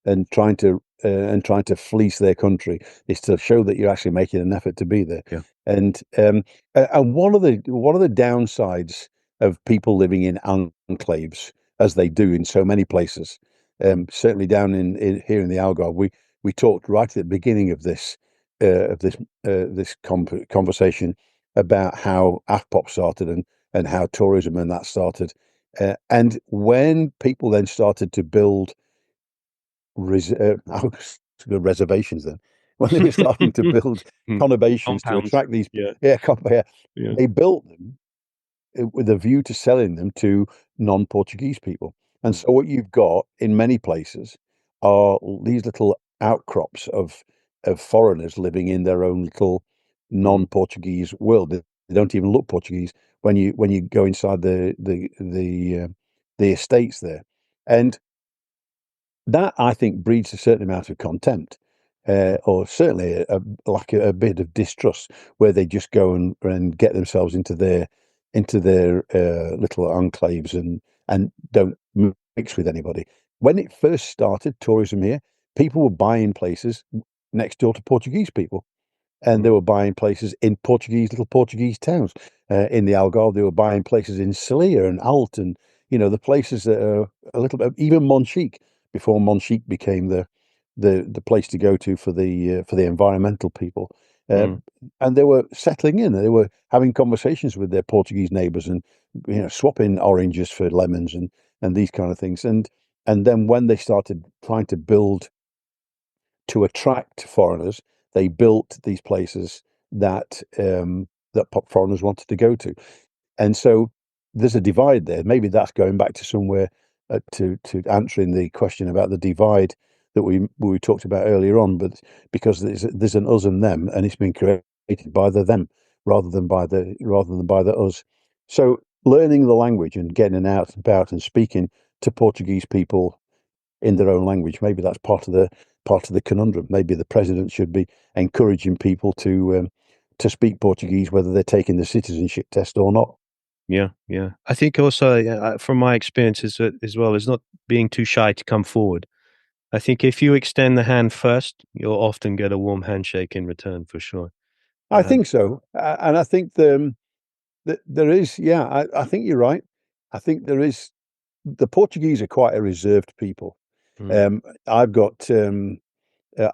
and trying to fleece their country is to show that you're actually making an effort to be there. yeah. And one of the downsides of people living in enclaves, as they do in so many places, certainly down in here in the Algarve, we talked right at the beginning of this conversation about how Afpop started and how tourism and that started. And when people then started to build reservations, then when they were starting to build Mm. conurbations to Compounds. attract these, Yeah. yeah, Yeah. they built them with a view to selling them to non-Portuguese people. And Mm. so what you've got in many places are these little outcrops of foreigners living in their own little Mm. non-Portuguese world. They don't even look Portuguese when you go inside the estates there. And that, I think, breeds a certain amount of contempt, Mm. or certainly like a bit of distrust, where they just go and get themselves into their little enclaves and don't mix with anybody. When it first started, tourism here, people were buying places next door to Portuguese people. and they were buying places in little Portuguese towns. In the Algarve, they were buying places in Celia and Alt, and the places that are a little bit, even Monchique, before Monchique became the place to go to for the environmental people. Uh, Mm. and they were settling in. They were having conversations with their Portuguese neighbours, and swapping oranges for lemons and these kind of things. And then when they started trying to build to attract foreigners, they built these places that foreigners wanted to go to. And so there's a divide there. Maybe that's going back to somewhere, to answering the question about the divide that we talked about earlier on. But because there's an us and them, and it's been created by the them rather than by the us. So learning the language and getting out and about and speaking to Portuguese people in their own language, maybe that's part of the conundrum. Maybe the president should be encouraging people to speak Portuguese, whether they're taking the citizenship test or not. Yeah, yeah. I think also, from my experiences as well, is not being too shy to come forward. I think if you extend the hand first, you'll often get a warm handshake in return for sure. I Um, think so, and I think that there is. Yeah, I think you're right. I think there is. The Portuguese are quite a reserved people. mm, Um, I've got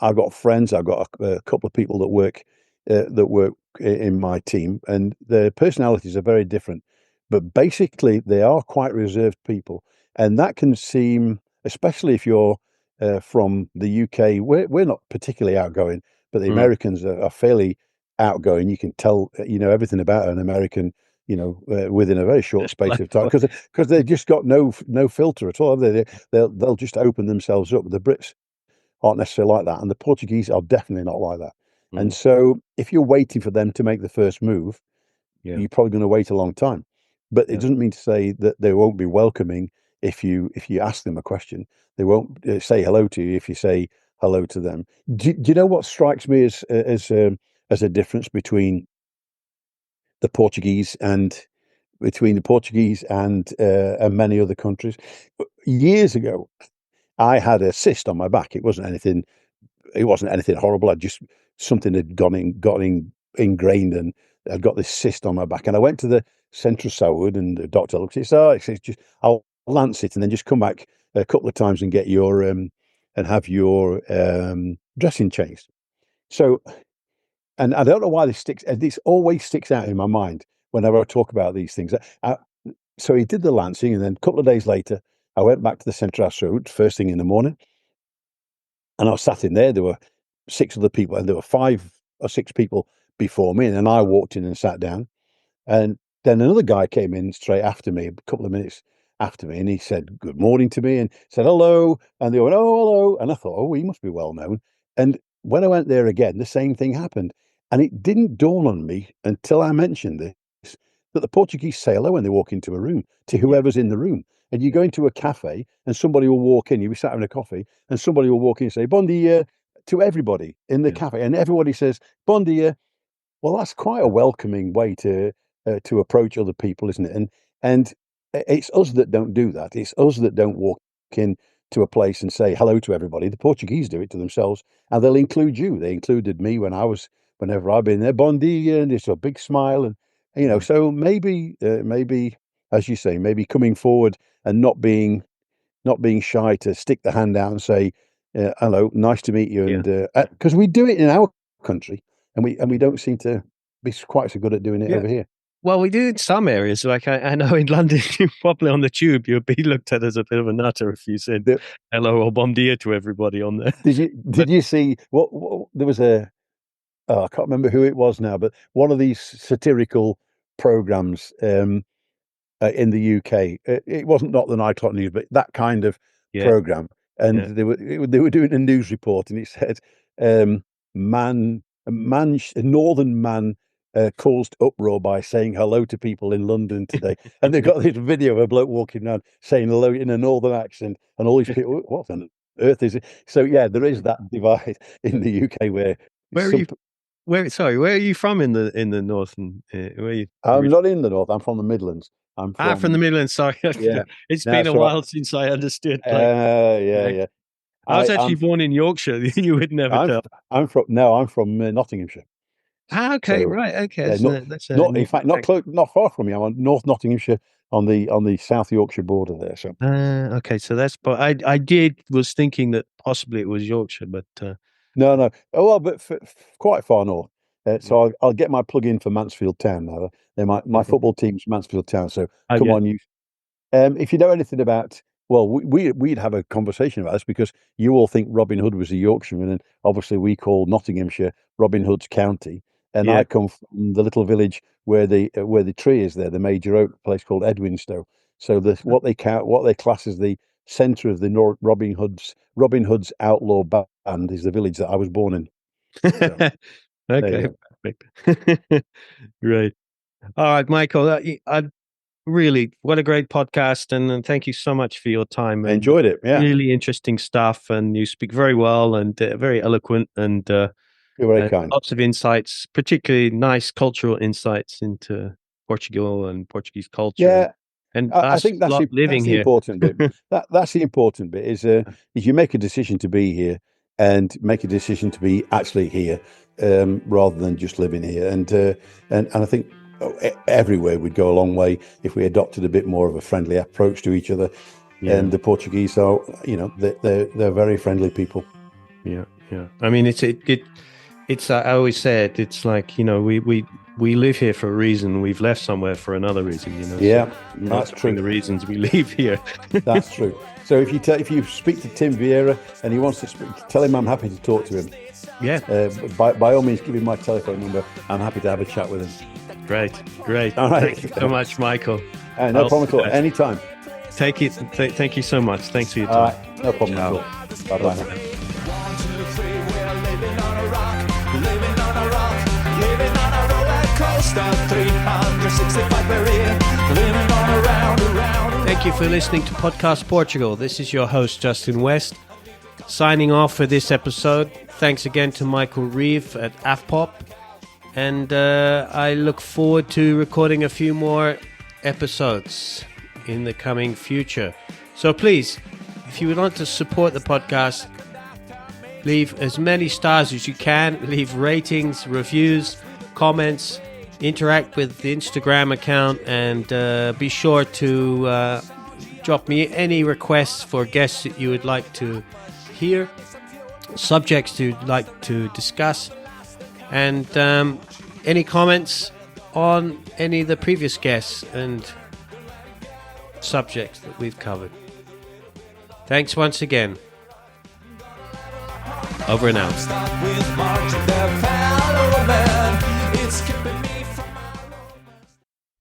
I've got friends. I've got a couple of people that work in my team, and their personalities are very different. But basically, they are quite reserved people, and that can seem, especially if you're from the UK. We're not particularly outgoing, but the mm. Americans are fairly outgoing. You can tell, everything about an American, within a very short space Like, of time, because they've just got no filter at all. They'll just open themselves up. The Brits aren't necessarily like that, and the Portuguese are definitely not like that. And mm, so, if you're waiting for them to make the first move, yeah, you're probably going to wait a long time. But it yeah, doesn't mean to say that they won't be welcoming if you ask them a question. They won't say hello to you if you say hello to them. Do you know what strikes me as a difference the Portuguese and between the Portuguese and many other countries? Years ago, I had a cyst on my back. It wasn't anything horrible. I just something had ingrained, and I'd got this cyst on my back. And I went to the Central Saúde, and the doctor looked at it. So it's just I'll lance it, and then just come back a couple of times and get your and have your dressing changed. So, and I don't know why this always sticks out in my mind whenever I talk about these things. So he did the lancing, and then a couple of days later, I went back to the Central Saúde first thing in the morning. And I was sat in there. There were six other people, and there were 5 or 6 people before me. And then I walked in and sat down. And then another guy came in straight after me, a couple of minutes after me, and he said good morning to me and said hello. And they went, oh, hello. And I thought, oh, he must be well known. And when I went there again, the same thing happened. And it didn't dawn on me until I mentioned this that the Portuguese say hello when they walk into a room to yeah, whoever's in the room. And you go into a cafe and somebody will walk in, you'll be sat having a coffee, and somebody will walk in and say, Bon dia to everybody in the yeah, cafe. And everybody says, Bon dia. Well, that's quite a welcoming way to approach other people, isn't it? And it's us that don't do that. It's us that don't walk in to a place and say hello to everybody. The Portuguese do it to themselves, and they'll include you. They included me whenever I've been there. Bon dia, and it's a big smile, and mm, so maybe, as you say, maybe coming forward and not being shy to stick the hand out and say, "Hello, nice to meet you," yeah, and because we do it in our country, and we don't seem to be quite so good at doing it yeah. over here. Well, we do in some areas. Like I know in London, you probably on the tube, you'd be looked at as a bit of a nutter if you said The, hello or bon dia to everybody on there. did you But did you see what there was a I can't remember who it was now, but one of these satirical programs. In the UK. It wasn't Not the 9 o'clock news, but that kind of yeah, program. And yeah. they were doing a news report, and it said, a northern man caused uproar by saying hello to people in London today." And they've got this video of a bloke walking around saying hello in a northern accent, and all these people, what on earth is it? So yeah, there is that divide in the UK where Where are some. you? Where are you from in the north? And where are you I'm originally? not in the north. I'm from the Midlands. I'm From the from. Midlands. Sorry, Yeah. it's No, been a so while since I understood. Like, yeah, like yeah. I was I, actually I'm born in Yorkshire. You would never I'm tell. I'm from no, I'm from Nottinghamshire. Okay, So right. Okay, yeah, that's a not in new fact not fact. close, not far from me. I'm on North Nottinghamshire on the South Yorkshire border there. So Okay, so that's. But I was thinking that possibly it was Yorkshire, but no. Oh well, but quite far north. mm, So I'll get my plug in for Mansfield Town now. My okay. football team's Mansfield Town. So Oh come yeah, on, you. If you know anything about, well, we'd have a conversation about this because you all think Robin Hood was a Yorkshireman, and obviously we call Nottinghamshire Robin Hood's county. And yeah. I come from the little village where the tree is there, the major oak, place called Edwinstowe. So what they class as the centre of the Robin Hood's outlaw band is the village that I was born in. So there you Okay, go. perfect. Right. All right, Michael. I really, what a great podcast, and thank you so much for your time I and enjoyed it. Yeah, really interesting stuff. And you speak very well and very eloquent, you're very and kind. lots of insights, particularly nice cultural insights into Portugal and Portuguese culture, Yeah, and I us think that's living the here. important bit. That's the important bit is you make a decision to be here and make a decision to be actually here rather than just living here. And I think everywhere would go a long way if we adopted a bit more of a friendly approach to each other. Yeah, And the Portuguese are, they're very friendly people. yeah, yeah. I mean, it's. I always say it. It's like we live here for a reason. We've left somewhere for another reason. So Yeah, not that's knowing true. the reasons we leave here. That's true. So if you speak to Tim Vieira and he wants to speak, tell him I'm happy to talk to him. Yeah, By all means, give him my telephone number. I'm happy to have a chat with him. great. All right. Thank you so much, Michael. No problem at all. Anytime. Take it. Thank you so much. Thanks for your All time. right. No problem Ciao. at all. Bye bye. 1, 2, 3, we're living on a rock, living on a rock, living on a roller coaster. 365 we're here, living on a round, around. Thank you for listening to Podcast Portugal. This is your host, Justin West, signing off for this episode. Thanks again to Michael Reeve at Afpop. And I look forward to recording a few more episodes in the coming future. So please, if you would like to support the podcast, leave as many stars as you can. Leave ratings, reviews, comments, interact with the Instagram account, and be sure to drop me any requests for guests that you would like to hear, subjects you'd like to discuss, and any comments on any of the previous guests and subjects that we've covered. Thanks once again. Over and out. Start with March, the fellow man. It's keeping me